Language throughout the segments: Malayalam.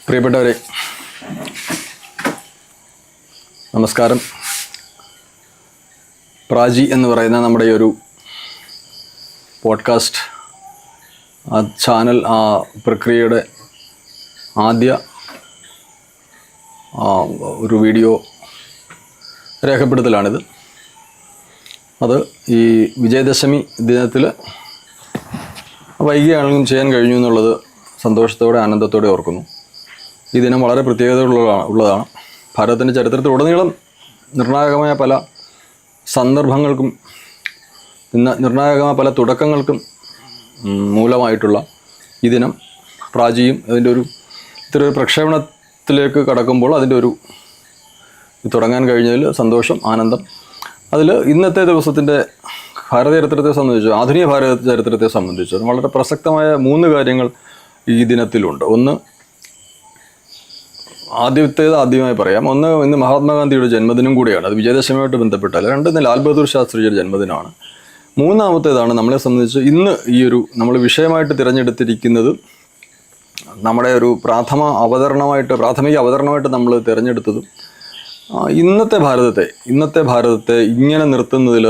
പ്രിയപ്പെട്ടവരെ, നമസ്കാരം. പ്രാചി എന്ന് പറയുന്ന നമ്മുടെ ഒരു പോഡ്കാസ്റ്റ് ചാനൽ പ്രക്രിയയുടെ ആദ്യ ഒരു വീഡിയോ രേഖപ്പെടുത്തലാണിത്. അത് ഈ വിജയദശമി ദിനത്തിൽ വൈകിയാണെങ്കിലും ചെയ്യാൻ കഴിഞ്ഞു എന്നുള്ളത് സന്തോഷത്തോടെ ആനന്ദത്തോടെ ഓർക്കുന്നു. ഈ ദിനം വളരെ പ്രത്യേകതയുള്ളതാണ്. ഭാരതത്തിൻ്റെ ചരിത്രത്തിലുടനീളം നിർണായകമായ പല സന്ദർഭങ്ങൾക്കും നിർണായകമായ പല തുടക്കങ്ങൾക്കും മൂലമായിട്ടുള്ള ഈ ദിനം പ്രാചിയും അതിൻ്റെ ഇത്തരം ഒരു പ്രക്ഷേപണത്തിലേക്ക് കടക്കുമ്പോൾ അതിൻ്റെ തുടങ്ങാൻ കഴിഞ്ഞതിൽ സന്തോഷം, ആനന്ദം. അതിൽ ഇന്നത്തെ ദിവസത്തിൻ്റെ ഭാരത ചരിത്രത്തെ സംബന്ധിച്ച്, ആധുനിക ഭാരത ചരിത്രത്തെ സംബന്ധിച്ച് വളരെ പ്രസക്തമായ 3 കാര്യങ്ങൾ ഈ ദിനത്തിലുണ്ട്. ആദ്യമായി പറയാം. ഇന്ന് മഹാത്മാഗാന്ധിയുടെ ജന്മദിനം കൂടിയാണ്. അത് വിജയദശമിയുമായിട്ട് ബന്ധപ്പെട്ടല്ല. 2 ലാൽ ബഹദൂർ ശാസ്ത്രിയുടെ ജന്മദിനമാണ്. 3ാമത്തേതാണ് നമ്മളെ സംബന്ധിച്ച് ഇന്ന് നമ്മൾ വിഷയമായിട്ട് തിരഞ്ഞെടുത്തിരിക്കുന്നത്. നമ്മുടെ ഒരു പ്രാഥമിക അവതരണമായിട്ട് നമ്മൾ തിരഞ്ഞെടുത്തതും ഇന്നത്തെ ഭാരതത്തെ ഇങ്ങനെ നിർത്തുന്നതിൽ,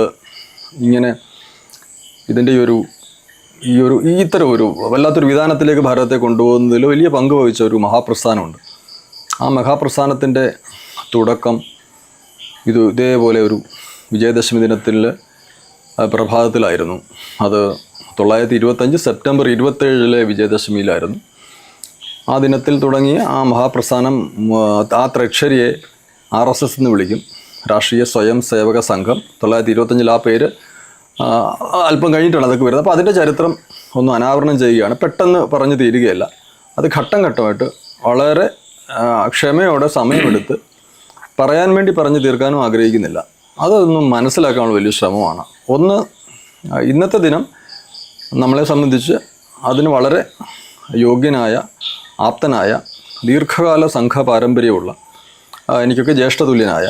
ഇതിൻ്റെ ഇത്തരം വല്ലാത്തൊരു വിധാനത്തിലേക്ക് ഭാരതത്തെ കൊണ്ടുപോകുന്നതിൽ വലിയ പങ്ക് വഹിച്ച ഒരു മഹാപ്രസ്ഥാനമുണ്ട്. ആ മഹാപ്രസ്ഥാനത്തിൻ്റെ തുടക്കം ഇതേപോലെ ഒരു വിജയദശമി ദിനത്തിലെ പ്രഭാതത്തിലായിരുന്നു. അത് 1925 സെപ്റ്റംബർ 27 വിജയദശമിയിലായിരുന്നു. ആ ദിനത്തിൽ തുടങ്ങിയ ആ മഹാപ്രസ്ഥാനം, ആ ത്രക്ഷരിയെ RSS എന്ന് വിളിക്കും, രാഷ്ട്രീയ സ്വയം സേവക സംഘം. 1925 ആ പേര് അല്പം കഴിഞ്ഞിട്ടാണ് അതൊക്കെ വരുന്നത്. അപ്പോൾ അതിൻ്റെ ചരിത്രം ഒന്ന് അനാവരണം ചെയ്യുകയാണ്. പെട്ടെന്ന് പറഞ്ഞു തീരുകയല്ല, അത് ഘട്ടം ഘട്ടമായിട്ട് വളരെ ക്ഷമയോടെ സമയമെടുത്ത് പറയാൻ വേണ്ടി പറഞ്ഞു തീർക്കാനും ആഗ്രഹിക്കുന്നില്ല. അതൊന്നും മനസ്സിലാക്കാനുള്ള വലിയ ശ്രമമാണ്. ഇന്നത്തെ ദിനം നമ്മളെ സംബന്ധിച്ച് അതിന് വളരെ യോഗ്യനായ, ആപ്തനായ, ദീർഘകാല സംഘ പാരമ്പര്യമുള്ള, എനിക്കൊക്കെ ജ്യേഷ്ഠതുല്യനായ,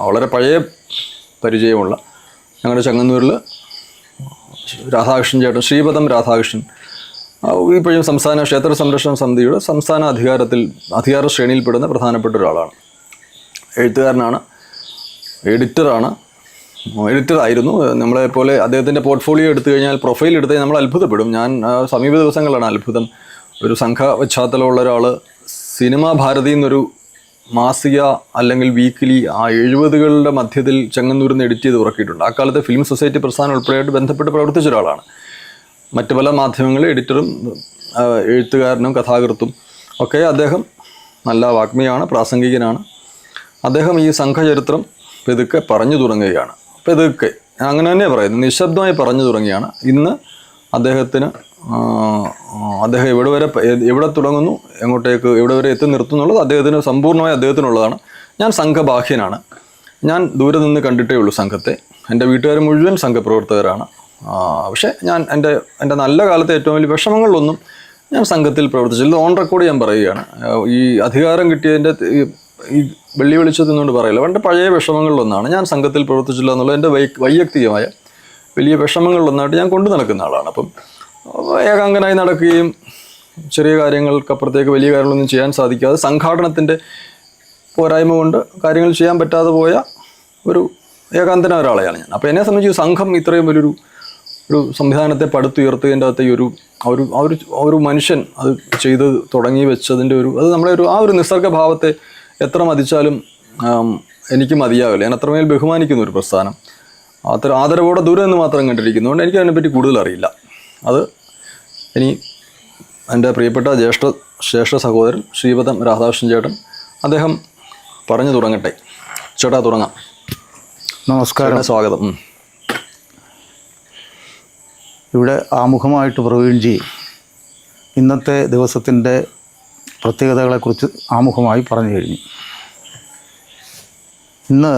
വളരെ പഴയ പരിചയമുള്ള ഞങ്ങളുടെ ചങ്ങന്നൂരിൽ രാധാകൃഷ്ണൻ ചേട്ടൻ, ശ്രീപദം രാധാകൃഷ്ണൻ, ഇപ്പോഴും സംസ്ഥാന ക്ഷേത്ര സംരക്ഷണ സമിതിയുടെ സംസ്ഥാന അധികാര ശ്രേണിയിൽപ്പെടുന്ന പ്രധാനപ്പെട്ട ഒരാളാണ്. എഴുത്തുകാരനാണ്, എഡിറ്ററായിരുന്നു. നമ്മളെപ്പോലെ അദ്ദേഹത്തിൻ്റെ പോർട്ട്ഫോളിയോ എടുത്തു കഴിഞ്ഞാൽ, പ്രൊഫൈൽ എടുത്ത് കഴിഞ്ഞാൽ നമ്മൾ അത്ഭുതപ്പെടും. ഞാൻ സമീപ ദിവസങ്ങളാണ് അത്ഭുതം. ഒരു സംഘ പശ്ചാത്തലമുള്ള ഒരാൾ സിനിമാ ഭാരതി എന്നൊരു മാസിക അല്ലെങ്കിൽ വീക്കിലി 70കളുടെ മധ്യത്തിൽ ചെങ്ങന്നൂരിൽ നിന്ന് എഡിറ്റ് ചെയ്ത് ഇറക്കിയിട്ടുണ്ട്. ആ കാലത്തെ ഫിലിം സൊസൈറ്റി പ്രസ്ഥാനം ഉൾപ്പെടെയായിട്ട് ബന്ധപ്പെട്ട് പ്രവർത്തിച്ച ഒരാളാണ്. മറ്റ് പല മാധ്യമങ്ങളിൽ എഡിറ്ററും എഴുത്തുകാരനും കഥാകൃത്തും ഒക്കെ. അദ്ദേഹം നല്ല വാഗ്മിയാണ്, പ്രാസംഗികനാണ്. അദ്ദേഹം ഈ സംഘചരിത്രം പെതുക്കെ പറഞ്ഞു തുടങ്ങുകയാണ്. അങ്ങനെ തന്നെ പറയുന്നത്, നിശബ്ദമായി പറഞ്ഞു തുടങ്ങിയാണ്. ഇന്ന് അദ്ദേഹം എവിടെ തുടങ്ങുന്നു, എവിടെ വരെ എത്തി നിർത്തുന്നുള്ളത് സമ്പൂർണ്ണമായി അദ്ദേഹത്തിനുള്ളതാണ്. ഞാൻ സംഘബാഹ്യനാണ്. ഞാൻ ദൂരെ നിന്ന് കണ്ടിട്ടേ ഉള്ളൂ സംഘത്തെ. എൻ്റെ വീട്ടുകാർ മുഴുവൻ സംഘപ്രവർത്തകരാണ്. പക്ഷേ ഞാൻ എൻ്റെ നല്ല കാലത്തെ ഏറ്റവും വലിയ വിഷമങ്ങളിലൊന്നും ഞാൻ സംഘത്തിൽ പ്രവർത്തിച്ചില്ല. ഓൺ റെക്കോർഡ് ഞാൻ പറയുകയാണ്. ഈ അധികാരം കിട്ടിയതിൻ്റെ ഈ വെള്ളി വെളിച്ചത്തിനോട് പറയില്ല, എൻ്റെ പഴയ വിഷമങ്ങളിലൊന്നാണ് ഞാൻ സംഘത്തിൽ പ്രവർത്തിച്ചില്ല എന്നുള്ളത്. എൻ്റെ വൈയക്തികമായ വലിയ വിഷമങ്ങളിലൊന്നായിട്ട് ഞാൻ കൊണ്ടു നടക്കുന്ന ആളാണ്. അപ്പം ഏകാംഗനായി നടക്കുകയും ചെറിയ കാര്യങ്ങൾക്കപ്പുറത്തേക്ക് വലിയ കാര്യങ്ങളൊന്നും ചെയ്യാൻ സാധിക്കാതെ, സംഘാടനത്തിൻ്റെ പോരായ്മ കൊണ്ട് കാര്യങ്ങൾ ചെയ്യാൻ പറ്റാതെ പോയ ഒരു ഏകാന്തനായ ഒരാളെയാണ് ഞാൻ. അപ്പോൾ എന്നെ സംബന്ധിച്ച് സംഘം ഇത്രയും ഒരു സംവിധാനത്തെ പടുത്തുയർത്തുന്നതിൻ്റെ അകത്ത് ഒരു മനുഷ്യൻ അത് ചെയ്ത് തുടങ്ങി വെച്ചതിൻ്റെ അത് നമ്മളെ ആ ഒരു നിസർഗഭാവത്തെ എത്ര മതിച്ചാലും എനിക്ക് മതിയാവില്ല. ഞാൻ അത്രമേൽ ബഹുമാനിക്കുന്ന ഒരു പ്രസ്ഥാനം, അത്ര ആദരവോടെ ദൂരെ നിന്ന് മാത്രം കണ്ടിരിക്കുന്നതുകൊണ്ട് എനിക്ക് അതിനെപ്പറ്റി കൂടുതൽ അറിയില്ല. അത് ഇനി എൻ്റെ പ്രിയപ്പെട്ട ജ്യേഷ്ഠ സഹോദരൻ ശ്രീപദം രാധാകൃഷ്ണൻ ചേട്ടൻ, അദ്ദേഹം പറഞ്ഞു തുടങ്ങട്ടെ. ചേട്ടാ, തുടങ്ങാം. നമസ്കാരം, സ്വാഗതം. ഇവിടെ ആമുഖമായിട്ട് പ്രവീൺജി ഇന്നത്തെ ദിവസത്തിൻ്റെ പ്രത്യേകതകളെക്കുറിച്ച് ആമുഖമായി പറഞ്ഞു കഴിഞ്ഞു. ഇന്ന്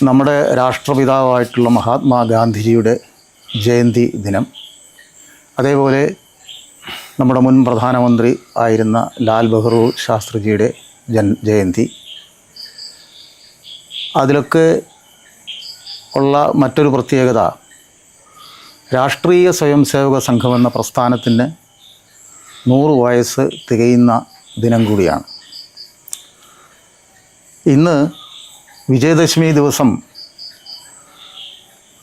നമ്മുടെ രാഷ്ട്രപിതാവായിട്ടുള്ള മഹാത്മാഗാന്ധിജിയുടെ ജയന്തി ദിനം. അതേപോലെ നമ്മുടെ മുൻ പ്രധാനമന്ത്രി ആയിരുന്ന ലാൽ ബഹദൂർ ശാസ്ത്രിജിയുടെ ജയന്തി. അതിലൊക്കെ ഉള്ള മറ്റൊരു പ്രത്യേകത, രാഷ്ട്രീയ സ്വയംസേവക സംഘമെന്ന പ്രസ്ഥാനത്തിന് 100 വയസ്സ് തികയുന്ന ദിനം കൂടിയാണ്. ഇന്ന് വിജയദശമി ദിവസം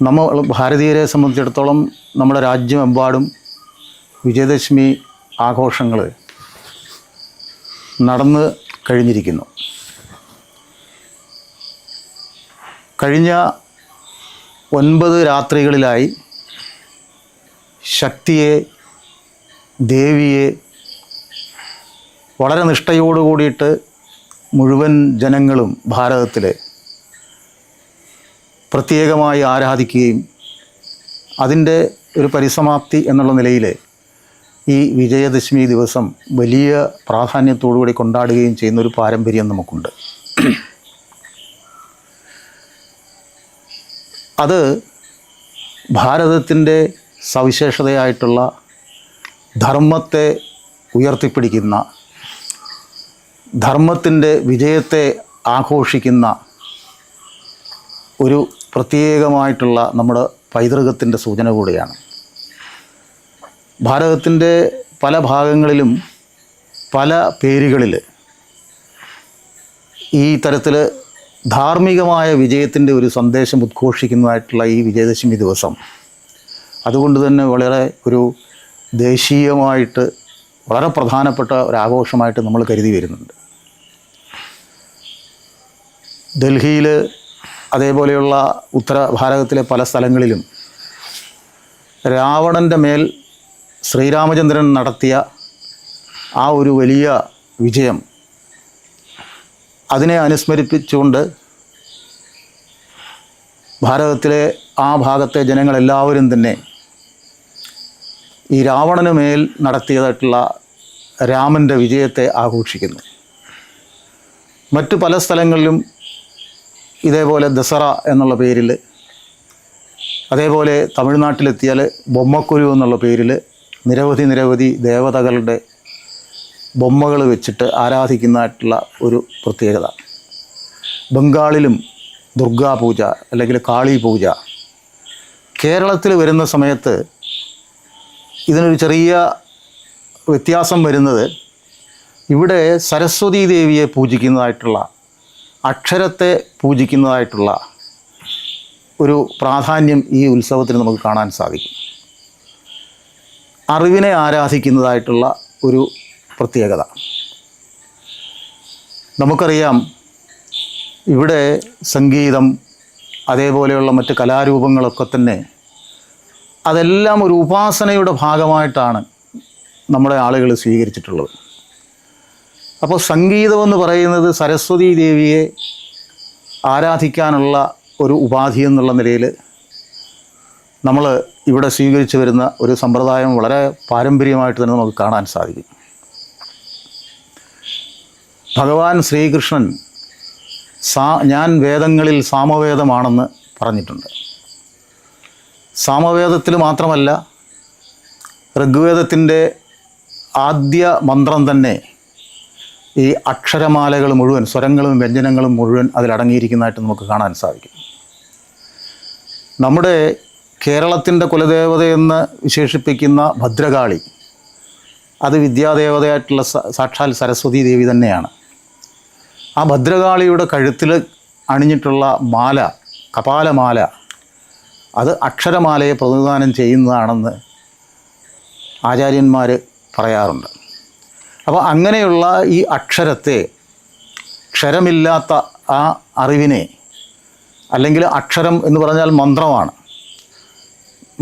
നമ്മൾ ഭാരതീയരെ സംബന്ധിച്ചിടത്തോളം നമ്മുടെ രാജ്യമെമ്പാടും വിജയദശമി ആഘോഷങ്ങൾ നടന്ന് കഴിഞ്ഞിരിക്കുന്നു. കഴിഞ്ഞ 9 രാത്രികളിലായി ശക്തിയെ, ദേവിയെ വളരെ നിഷ്ഠയോടു കൂടിയിട്ട് മുഴുവൻ ജനങ്ങളും ഭാരതത്തിൽ പ്രത്യേകമായി ആരാധിക്കുകയും അതിൻ്റെ ഒരു പരിസമാപ്തി എന്നുള്ള നിലയിൽ ഈ വിജയദശമി ദിവസം വലിയ പ്രാധാന്യത്തോടുകൂടി കൊണ്ടാടുകയും ചെയ്യുന്നൊരു പാരമ്പര്യം നമുക്കുണ്ട്. അത് ഭാരതത്തിൻ്റെ സവിശേഷതയായിട്ടുള്ള ധർമ്മത്തെ ഉയർത്തിപ്പിടിക്കുന്ന, ധർമ്മത്തിൻ്റെ വിജയത്തെ ആഘോഷിക്കുന്ന ഒരു പ്രത്യേകമായിട്ടുള്ള നമ്മുടെ പൈതൃകത്തിൻ്റെ സൂചന കൂടിയാണ്. ഭാരതത്തിൻ്റെ പല ഭാഗങ്ങളിലും പല പേരുകളിൽ ഈ തരത്തിൽ ധാർമ്മികമായ വിജയത്തിൻ്റെ ഒരു സന്ദേശം ഉദ്ഘോഷിക്കുന്നതായിട്ടുള്ള ഈ വിജയദശമി ദിവസം അതുകൊണ്ട് തന്നെ വളരെ ഒരു ദേശീയമായിട്ട് വളരെ പ്രധാനപ്പെട്ട ഒരാഘോഷമായിട്ട് നമ്മൾ കരുതി വരുന്നുണ്ട്. ഡൽഹിയിൽ അതേപോലെയുള്ള ഉത്തര ഭാരതത്തിലെ പല സ്ഥലങ്ങളിലും രാവണൻ്റെ മേൽ ശ്രീരാമചന്ദ്രൻ നടത്തിയ ആ ഒരു വലിയ വിജയം, അതിനെ അനുസ്മരിപ്പിച്ചുകൊണ്ട് ഭാരതത്തിലെ ആ ഭാഗത്തെ ജനങ്ങളെല്ലാവരും തന്നെ ഈ രാവണന് മേൽ നടത്തിയതായിട്ടുള്ള രാമൻ്റെ വിജയത്തെ ആഘോഷിക്കുന്നു. മറ്റു പല സ്ഥലങ്ങളിലും ഇതേപോലെ ദസറ എന്നുള്ള പേരിൽ, അതേപോലെ തമിഴ്നാട്ടിലെത്തിയാൽ ബൊമ്മക്കുരു എന്നുള്ള പേരിൽ നിരവധി ദേവതകളുടെ ബൊമ്മകൾ വെച്ചിട്ട് ആരാധിക്കുന്നതായിട്ടുള്ള ഒരു പ്രത്യേകത. ബംഗാളിലും ദുർഗാപൂജ അല്ലെങ്കിൽ കാളി പൂജ. കേരളത്തിൽ വരുന്ന സമയത്ത് ഇതിനൊരു ചെറിയ വ്യത്യാസം വരുന്നത്, ഇവിടെ സരസ്വതീ ദേവിയെ പൂജിക്കുന്നതായിട്ടുള്ള, അക്ഷരത്തെ പൂജിക്കുന്നതായിട്ടുള്ള ഒരു പ്രാധാന്യം ഈ ഉത്സവത്തിന് നമുക്ക് കാണാൻ സാധിക്കും. അറിവിനെ ആരാധിക്കുന്നതായിട്ടുള്ള ഒരു പ്രത്യേകത. നമുക്കറിയാം, ഇവിടെ സംഗീതം അതേപോലെയുള്ള മറ്റ് കലാരൂപങ്ങളൊക്കെ തന്നെ അതെല്ലാം ഒരു ഉപാസനയുടെ ഭാഗമായിട്ടാണ് നമ്മുടെ ആളുകൾ സ്വീകരിച്ചിട്ടുള്ളത്. അപ്പോൾ സംഗീതമെന്ന് പറയുന്നത് സരസ്വതീ ദേവിയെ ആരാധിക്കാനുള്ള ഒരു ഉപാധി എന്നുള്ള നിലയിൽ നമ്മൾ ഇവിടെ സ്വീകരിച്ചു വരുന്ന ഒരു സമ്പ്രദായം വളരെ പാരമ്പര്യമായിട്ട് തന്നെ നമുക്ക് കാണാൻ സാധിക്കും. ഭഗവാൻ ശ്രീകൃഷ്ണൻ ഞാൻ വേദങ്ങളിൽ സാമവേദമാണെന്ന് പറഞ്ഞിട്ടുണ്ട്. സാമവേദത്തിൽ മാത്രമല്ല, ഋഗ്വേദത്തിൻ്റെ ആദ്യ മന്ത്രം തന്നെ ഈ അക്ഷരമാലകൾ മുഴുവൻ, സ്വരങ്ങളും വ്യഞ്ജനങ്ങളും മുഴുവൻ അതിലടങ്ങിയിരിക്കുന്നതായിട്ട് നമുക്ക് കാണാൻ സാധിക്കും. നമ്മുടെ കേരളത്തിൻ്റെ കുലദേവതയെന്ന് വിശേഷിപ്പിക്കുന്ന ഭദ്രകാളി, അത് വിദ്യാദേവതയായിട്ടുള്ള സാക്ഷാൽ സരസ്വതീ ദേവി തന്നെയാണ്. ആ ഭദ്രകാളിയുടെ കഴുത്തിൽ അണിഞ്ഞിട്ടുള്ള മാല, കപാലമാല, അത് അക്ഷരമാലയെ പ്രതിനിധാനം ചെയ്യുന്നതാണെന്ന് ആചാര്യന്മാർ പറയാറുണ്ട്. അപ്പോൾ അങ്ങനെയുള്ള ഈ അക്ഷരത്തെ, ക്ഷരമില്ലാത്ത ആ അറിവിനെ, അല്ലെങ്കിൽ അക്ഷരം എന്ന് പറഞ്ഞാൽ മന്ത്രമാണ്,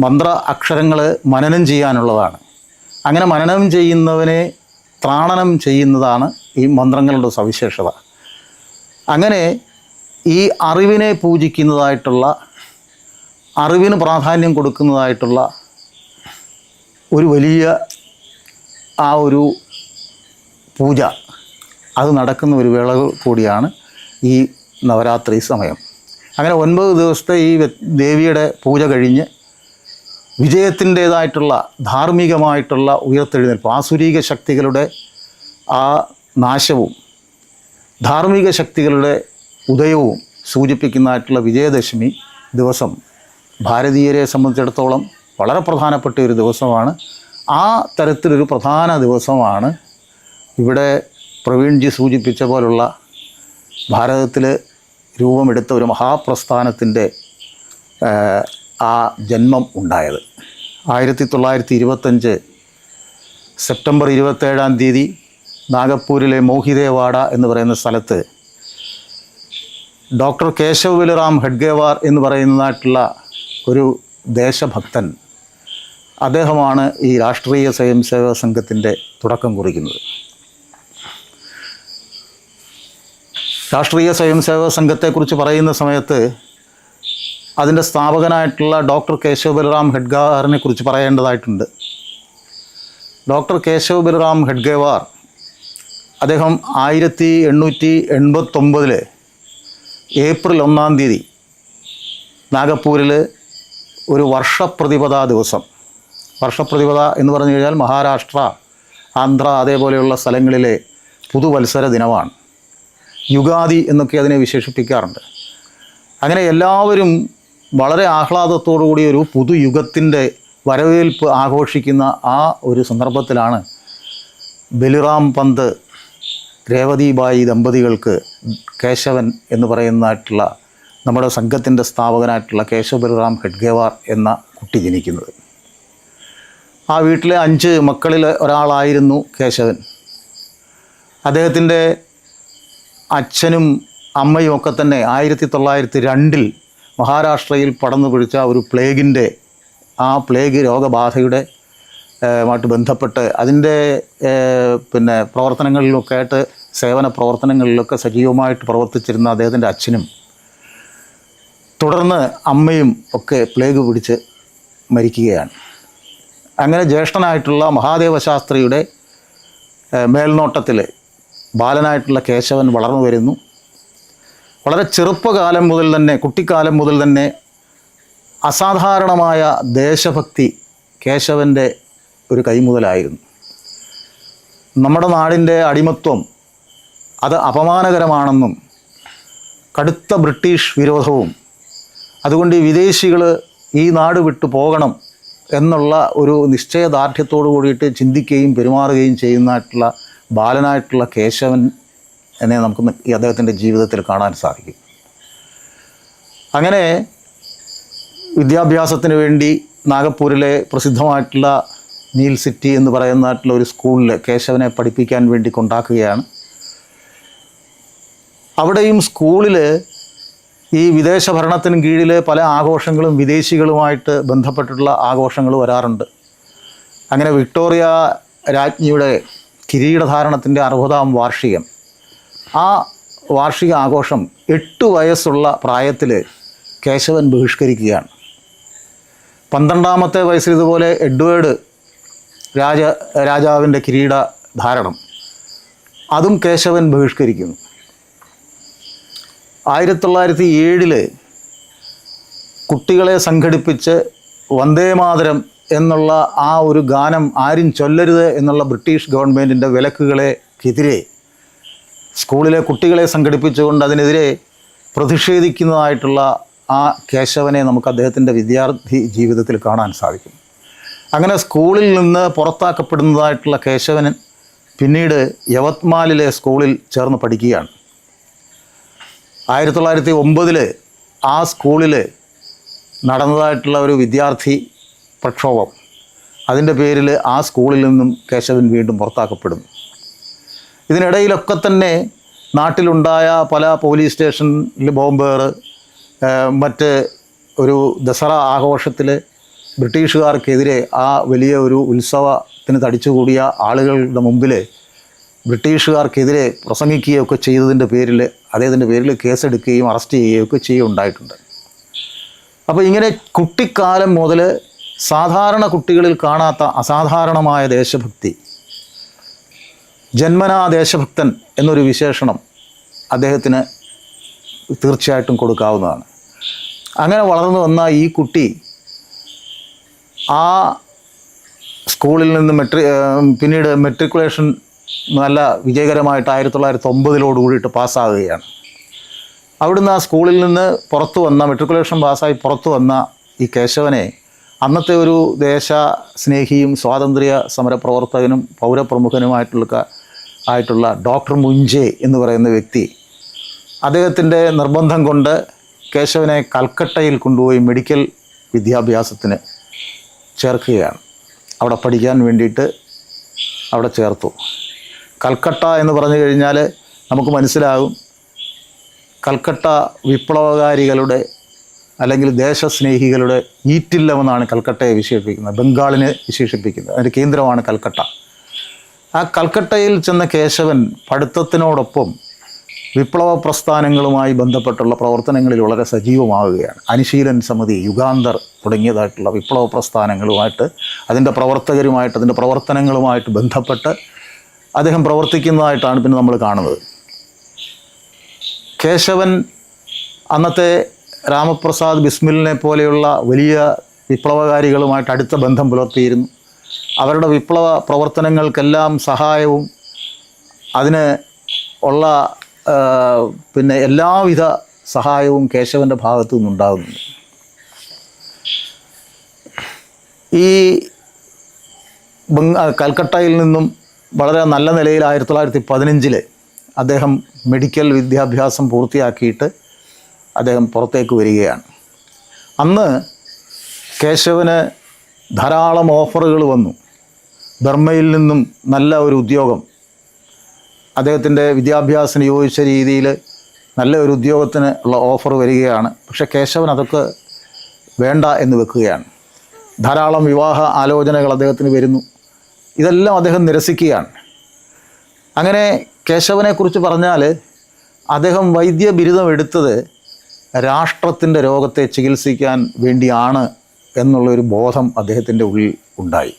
മന്ത്ര അക്ഷരങ്ങൾ മനനം ചെയ്യാനുള്ളതാണ്. അങ്ങനെ മനനം ചെയ്യുന്നവനെ ത്രാണനം ചെയ്യുന്നതാണ് ഈ മന്ത്രങ്ങളുടെ സവിശേഷത. അങ്ങനെ ഈ അറിവിനെ പൂജിക്കുന്നതായിട്ടുള്ള, അറിവിന് പ്രാധാന്യം കൊടുക്കുന്നതായിട്ടുള്ള ഒരു വലിയ ആ ഒരു പൂജ, അത് നടക്കുന്ന ഒരു വേള കൂടിയാണ് ഈ നവരാത്രി സമയം. അങ്ങനെ 9 ദിവസത്തെ ഈ ദേവിയുടെ പൂജ കഴിഞ്ഞ് വിജയത്തിൻ്റേതായിട്ടുള്ള ധാർമ്മികമായിട്ടുള്ള ഉയർത്തെഴുന്നേൽപ്പ്, ആസുരീക ശക്തികളുടെ ആ നാശവും ധാർമ്മിക ശക്തികളുടെ ഉദയവും സൂചിപ്പിക്കുന്നതായിട്ടുള്ള വിജയദശമി ദിവസം ഭാരതീയരെ സംബന്ധിച്ചിടത്തോളം വളരെ പ്രധാനപ്പെട്ട ഒരു ദിവസമാണ്. ആ തരത്തിലൊരു പ്രധാന ദിവസമാണ് ഇവിടെ പ്രവീൺജി സൂചിപ്പിച്ച പോലുള്ള ഭാരതത്തിൽ രൂപമെടുത്ത ഒരു മഹാപ്രസ്ഥാനത്തിൻ്റെ ആ ജന്മം ഉണ്ടായത്. 1925 സെപ്റ്റംബർ 27 നാഗപ്പൂരിലെ മോഹിദേവാഡ എന്ന് പറയുന്ന സ്ഥലത്ത് ഡോക്ടർ കേശവ് ബലിറാം ഹെഡ്ഗേവാർ എന്ന് പറയുന്നതായിട്ടുള്ള ഒരു ദേശഭക്തൻ, അദ്ദേഹമാണ് ഈ രാഷ്ട്രീയ സ്വയംസേവക സംഘത്തിൻ്റെ തുടക്കം കുറിക്കുന്നത്. രാഷ്ട്രീയ സ്വയംസേവക സംഘത്തെക്കുറിച്ച് പറയുന്ന സമയത്ത് അതിൻ്റെ സ്ഥാപകനായിട്ടുള്ള ഡോക്ടർ കേശവ് ബലിറാം ഹെഡ്ഗേവാറിനെ കുറിച്ച് പറയേണ്ടതായിട്ടുണ്ട്. ഡോക്ടർ കേശവ് ബലിറാം ഹെഡ്ഗേവാർ അദ്ദേഹം 1889 ഏപ്രിൽ 1 നാഗപ്പൂരിൽ ഒരു വർഷപ്രതിപദ ദിവസം, വർഷപ്രതിപദ എന്ന് പറഞ്ഞു കഴിഞ്ഞാൽ മഹാരാഷ്ട്ര, ആന്ധ്ര അതേപോലെയുള്ള സ്ഥലങ്ങളിലെ പുതുവത്സര ദിനമാണ്. യുഗാദി എന്നൊക്കെ അതിനെ വിശേഷിപ്പിക്കാറുണ്ട്. അങ്ങനെ എല്ലാവരും വളരെ ആഹ്ലാദത്തോടുകൂടി ഒരു പുതുയുഗത്തിൻ്റെ വരവേൽപ്പ് ആഘോഷിക്കുന്ന ആ ഒരു സന്ദർഭത്തിലാണ് ബലിറാം പന്ത് രേവതിബായി ദമ്പതികൾക്ക് കേശവൻ എന്ന് പറയുന്നതായിട്ടുള്ള നമ്മുടെ സംഘത്തിൻ്റെ സ്ഥാപകനായിട്ടുള്ള കേശവ് ബലിറാം ഹെഡ്ഗേവാർ എന്ന കുട്ടി ജനിക്കുന്നത്. ആ വീട്ടിലെ 5 മക്കളിൽ ഒരാളായിരുന്നു കേശവൻ. അദ്ദേഹത്തിൻ്റെ അച്ഛനും അമ്മയും ഒക്കെ തന്നെ 1902 മഹാരാഷ്ട്രയിൽ പടർന്നു പിടിച്ച ഒരു പ്ലേഗിൻ്റെ ആ പ്ലേഗ് രോഗബാധയുടെ മായിട്ട് ബന്ധപ്പെട്ട് അതിൻ്റെ പ്രവർത്തനങ്ങളിലൊക്കെ ആയിട്ട് സേവന പ്രവർത്തനങ്ങളിലൊക്കെ സജീവമായിട്ട് പ്രവർത്തിച്ചിരുന്ന അദ്ദേഹത്തിൻ്റെ അച്ഛനും തുടർന്ന് അമ്മയും ഒക്കെ പ്ലേഗ് പിടിച്ച് മരിക്കുകയാണ്. അങ്ങനെ ജ്യേഷ്ഠനായിട്ടുള്ള മഹാദേവ ശാസ്ത്രിയുടെ മേൽനോട്ടത്തിൽ ബാലനായിട്ടുള്ള കേശവൻ വളർന്നു വരുന്നു. വളരെ ചെറുപ്പകാലം മുതൽ തന്നെ, കുട്ടിക്കാലം മുതൽ തന്നെ അസാധാരണമായ ദേശഭക്തി കേശവൻ്റെ ഒരു കൈമുതലായിരുന്നു. നമ്മുടെ നാടിൻ്റെ അടിമത്വം അത് അപമാനകരമാണെന്നും കടുത്ത ബ്രിട്ടീഷ് വിരോധവും അതുകൊണ്ട് ഈ വിദേശികൾ ഈ നാട് വിട്ടു പോകണം എന്നുള്ള ഒരു നിശ്ചയദാർഢ്യത്തോടു കൂടിയിട്ട് ചിന്തിക്കുകയും പെരുമാറുകയും ചെയ്യുന്നതായിട്ടുള്ള ബാലനായിട്ടുള്ള കേശവൻ എന്നെ നമുക്ക് ഈ അദ്ദേഹത്തിൻ്റെ ജീവിതത്തിൽ കാണാൻ സാധിക്കും. അങ്ങനെ വിദ്യാഭ്യാസത്തിന് വേണ്ടി നാഗപ്പൂരിലെ പ്രസിദ്ധമായിട്ടുള്ള നീൽ സിറ്റി എന്ന് പറയുന്നതായിട്ടുള്ള ഒരു സ്കൂളിൽ കേശവനെ പഠിപ്പിക്കാൻ വേണ്ടി കൊണ്ടാക്കുകയാണ്. അവിടെയും സ്കൂളിൽ ഈ വിദേശ ഭരണത്തിന് കീഴിൽ പല ആഘോഷങ്ങളും വിദേശികളുമായിട്ട് ബന്ധപ്പെട്ടിട്ടുള്ള ആഘോഷങ്ങൾ വരാറുണ്ട്. അങ്ങനെ വിക്ടോറിയ രാജ്ഞിയുടെ കിരീടധാരണത്തിൻ്റെ 60ാം വാർഷികം, ആ വാർഷിക ആഘോഷം 8 വയസ്സുള്ള പ്രായത്തിൽ കേശവൻ ബഹിഷ്കരിക്കുകയാണ്. 12ാമത്തെ വയസ്സിൽ ഇതുപോലെ എഡ്വേർഡ് രാജാവിൻ്റെ കിരീടധാരണം, അതും കേശവൻ ബഹിഷ്കരിക്കുന്നു. 1907 കുട്ടികളെ സംഘടിപ്പിച്ച് വന്ദേമാതരം എന്നുള്ള ആ ഒരു ഗാനം ആരും ചൊല്ലരുത് എന്നുള്ള ബ്രിട്ടീഷ് ഗവൺമെൻറ്റിൻ്റെ വിലക്കുകളെക്കെതിരെ സ്കൂളിലെ കുട്ടികളെ സംഘടിപ്പിച്ചുകൊണ്ട് അതിനെതിരെ പ്രതിഷേധിക്കുന്നതായിട്ടുള്ള ആ കേശവനെ നമുക്ക് അദ്ദേഹത്തിൻ്റെ വിദ്യാർത്ഥി ജീവിതത്തിൽ കാണാൻ സാധിക്കും. അങ്ങനെ സ്കൂളിൽ നിന്ന് പുറത്താക്കപ്പെടുന്നതായിട്ടുള്ള കേശവൻ പിന്നീട് യവത്മാലിലെ സ്കൂളിൽ ചേർന്ന് പഠിക്കുകയാണ്. 1909 ആ സ്കൂളിൽ നടന്നതായിട്ടുള്ള ഒരു വിദ്യാർത്ഥി പ്രക്ഷോഭം, അതിൻ്റെ പേരിൽ ആ സ്കൂളിൽ നിന്നും കേശവൻ വീണ്ടും പുറത്താക്കപ്പെടുന്നു. ഇതിനിടയിലൊക്കെ തന്നെ നാട്ടിലുണ്ടായ പല പോലീസ് സ്റ്റേഷനിൽ ബോംബേറ്, മറ്റ് ഒരു ദസറ ആഘോഷത്തിൽ ബ്രിട്ടീഷുകാർക്കെതിരെ ആ വലിയ ഒരു ഉത്സവത്തിന് തടിച്ചുകൂടിയ ആളുകളുടെ മുമ്പിൽ ബ്രിട്ടീഷുകാർക്കെതിരെ പ്രസംഗിക്കുകയൊക്കെ ചെയ്തതിൻ്റെ പേരിൽ അദ്ദേഹത്തിൻ്റെ പേരിൽ കേസെടുക്കുകയും അറസ്റ്റ് ചെയ്യുകയൊക്കെ ചെയ്യുകയുണ്ടായിട്ടുണ്ട്. അപ്പോൾ ഇങ്ങനെ കുട്ടിക്കാലം മുതൽ സാധാരണ കുട്ടികളിൽ കാണാത്ത അസാധാരണമായ ദേശഭക്തി, ജന്മനാ ദേശഭക്തൻ എന്നൊരു വിശേഷണം അദ്ദേഹത്തിന് തീർച്ചയായിട്ടും കൊടുക്കാവുന്നതാണ്. അങ്ങനെ വളർന്നു വന്ന ഈ കുട്ടി ആ സ്കൂളിൽ നിന്ന് പിന്നീട് മെട്രിക്കുലേഷൻ നല്ല വിജയകരമായിട്ട് 1909 കൂടിയിട്ട് പാസ്സാകുകയാണ്. അവിടുന്ന് ആ സ്കൂളിൽ നിന്ന് പുറത്തു വന്ന, മെട്രിക്കുലേഷൻ പാസ്സായി പുറത്തു വന്ന ഈ കേശവനെ അന്നത്തെ ഒരു ദേശസ്നേഹിയും സ്വാതന്ത്ര്യ സമരപ്രവർത്തകനും പൗരപ്രമുഖനുമായിട്ടുള്ള ഡോക്ടർ മുഞ്ചെ എന്ന് പറയുന്ന വ്യക്തി അദ്ദേഹത്തിൻ്റെ നിർബന്ധം കൊണ്ട് കേശവനെ കൽക്കട്ടയിൽ കൊണ്ടുപോയി മെഡിക്കൽ വിദ്യാഭ്യാസത്തിന് ചേർക്കുകയാണ്. അവിടെ പഠിക്കാൻ വേണ്ടിയിട്ട് അവിടെ ചേർത്തു. കൽക്കട്ട എന്ന് പറഞ്ഞു കഴിഞ്ഞാൽ നമുക്ക് മനസ്സിലാകും, കൽക്കട്ട വിപ്ലവകാരികളുടെ അല്ലെങ്കിൽ ദേശസ്നേഹികളുടെ ഈറ്റില്ലമെന്നാണ് കൽക്കട്ടയെ വിശേഷിപ്പിക്കുന്നത്, ബംഗാളിനെ വിശേഷിപ്പിക്കുന്നത്. അതിൻ്റെ കേന്ദ്രമാണ് കൽക്കട്ട. ആ കൽക്കട്ടയിൽ ചെന്ന കേശവൻ പഠിത്തത്തിനോടൊപ്പം വിപ്ലവ പ്രസ്ഥാനങ്ങളുമായി ബന്ധപ്പെട്ടുള്ള പ്രവർത്തനങ്ങളിൽ വളരെ സജീവമാവുകയാണ്. അനുശീലൻ സമിതി, യുഗാന്തർ തുടങ്ങിയതായിട്ടുള്ള വിപ്ലവ പ്രസ്ഥാനങ്ങളുമായിട്ട് അതിൻ്റെ പ്രവർത്തകരുമായിട്ട് അതിൻ്റെ പ്രവർത്തനങ്ങളുമായിട്ട് ബന്ധപ്പെട്ട് അദ്ദേഹം പ്രവർത്തിക്കുന്നതായിട്ടാണ് പിന്നെ നമ്മൾ കാണുന്നത്. കേശവൻ അന്നത്തെ രാമപ്രസാദ് ബിസ്മിലിനെ പോലെയുള്ള വലിയ വിപ്ലവകാരികളുമായിട്ട് അടുത്ത ബന്ധം പുലർത്തിയിരുന്നു. അവരുടെ വിപ്ലവ പ്രവർത്തനങ്ങൾക്കെല്ലാം സഹായവും അതിന് ഉള്ള പിന്നെ എല്ലാവിധ സഹായവും കേശവൻ്റെ ഭാഗത്തു നിന്നുണ്ടാകുന്നുണ്ട്. ഈ കൽക്കട്ടയിൽ നിന്നും വളരെ നല്ല നിലയിൽ 1915 അദ്ദേഹം മെഡിക്കൽ വിദ്യാഭ്യാസം പൂർത്തിയാക്കിയിട്ട് അദ്ദേഹം പുറത്തേക്ക് വരികയാണ്. അന്ന് കേശവന് ധാരാളം ഓഫറുകൾ വന്നു. ബർമ്മയിൽ നിന്നും നല്ല ഒരു ഉദ്യോഗം, അദ്ദേഹത്തിൻ്റെ വിദ്യാഭ്യാസത്തിന് യോജിച്ച രീതിയിൽ നല്ല ഒരു ഉദ്യോഗത്തിന് ഉള്ള ഓഫർ വരികയാണ്. പക്ഷേ കേശവൻ അതൊക്കെ വേണ്ട എന്ന് വെക്കുകയാണ്. ധാരാളം വിവാഹ ആലോചനകൾ അദ്ദേഹത്തിന് വരുന്നു. ഇതെല്ലാം അദ്ദേഹം നിരസിക്കുകയാണ്. അങ്ങനെ കേശവനെക്കുറിച്ച് പറഞ്ഞാൽ അദ്ദേഹം വൈദ്യബിരുദം എടുത്തത് രാഷ്ട്രത്തിൻ്റെ രോഗത്തെ ചികിത്സിക്കാൻ വേണ്ടിയാണ് എന്നുള്ളൊരു ബോധം അദ്ദേഹത്തിൻ്റെ ഉള്ളിൽ ഉണ്ടായി.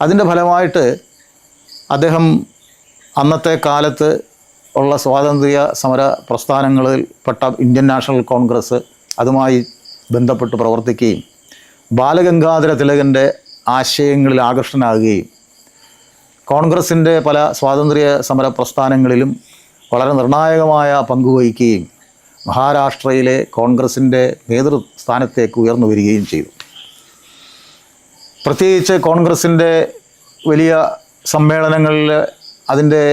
അതിൻ്റെ ഫലമായിട്ട് അദ്ദേഹം അന്നത്തെ കാലത്ത് ഉള്ള സ്വാതന്ത്ര്യ സമര പ്രസ്ഥാനങ്ങളിൽപ്പെട്ട ഇന്ത്യൻ നാഷണൽ കോൺഗ്രസ് അതുമായി ബന്ധപ്പെട്ട് പ്രവർത്തിക്കുകയും ബാലഗംഗാധര തിലകൻ്റെ ആശയങ്ങളിൽ ആകർഷണനാകുകയും കോൺഗ്രസിൻ്റെ പല സ്വാതന്ത്ര്യ സമര പ്രസ്ഥാനങ്ങളിലും വളരെ നിർണായകമായ പങ്കുവഹിക്കുകയും മഹാരാഷ്ട്രയിലെ കോൺഗ്രസിൻ്റെ നേതൃസ്ഥാനത്തേക്ക് ഉയർന്നു വരികയും ചെയ്തു. പ്രത്യേകിച്ച് കോൺഗ്രസിൻ്റെ വലിയ സമ്മേളനങ്ങളിൽ അതിൻ്റെ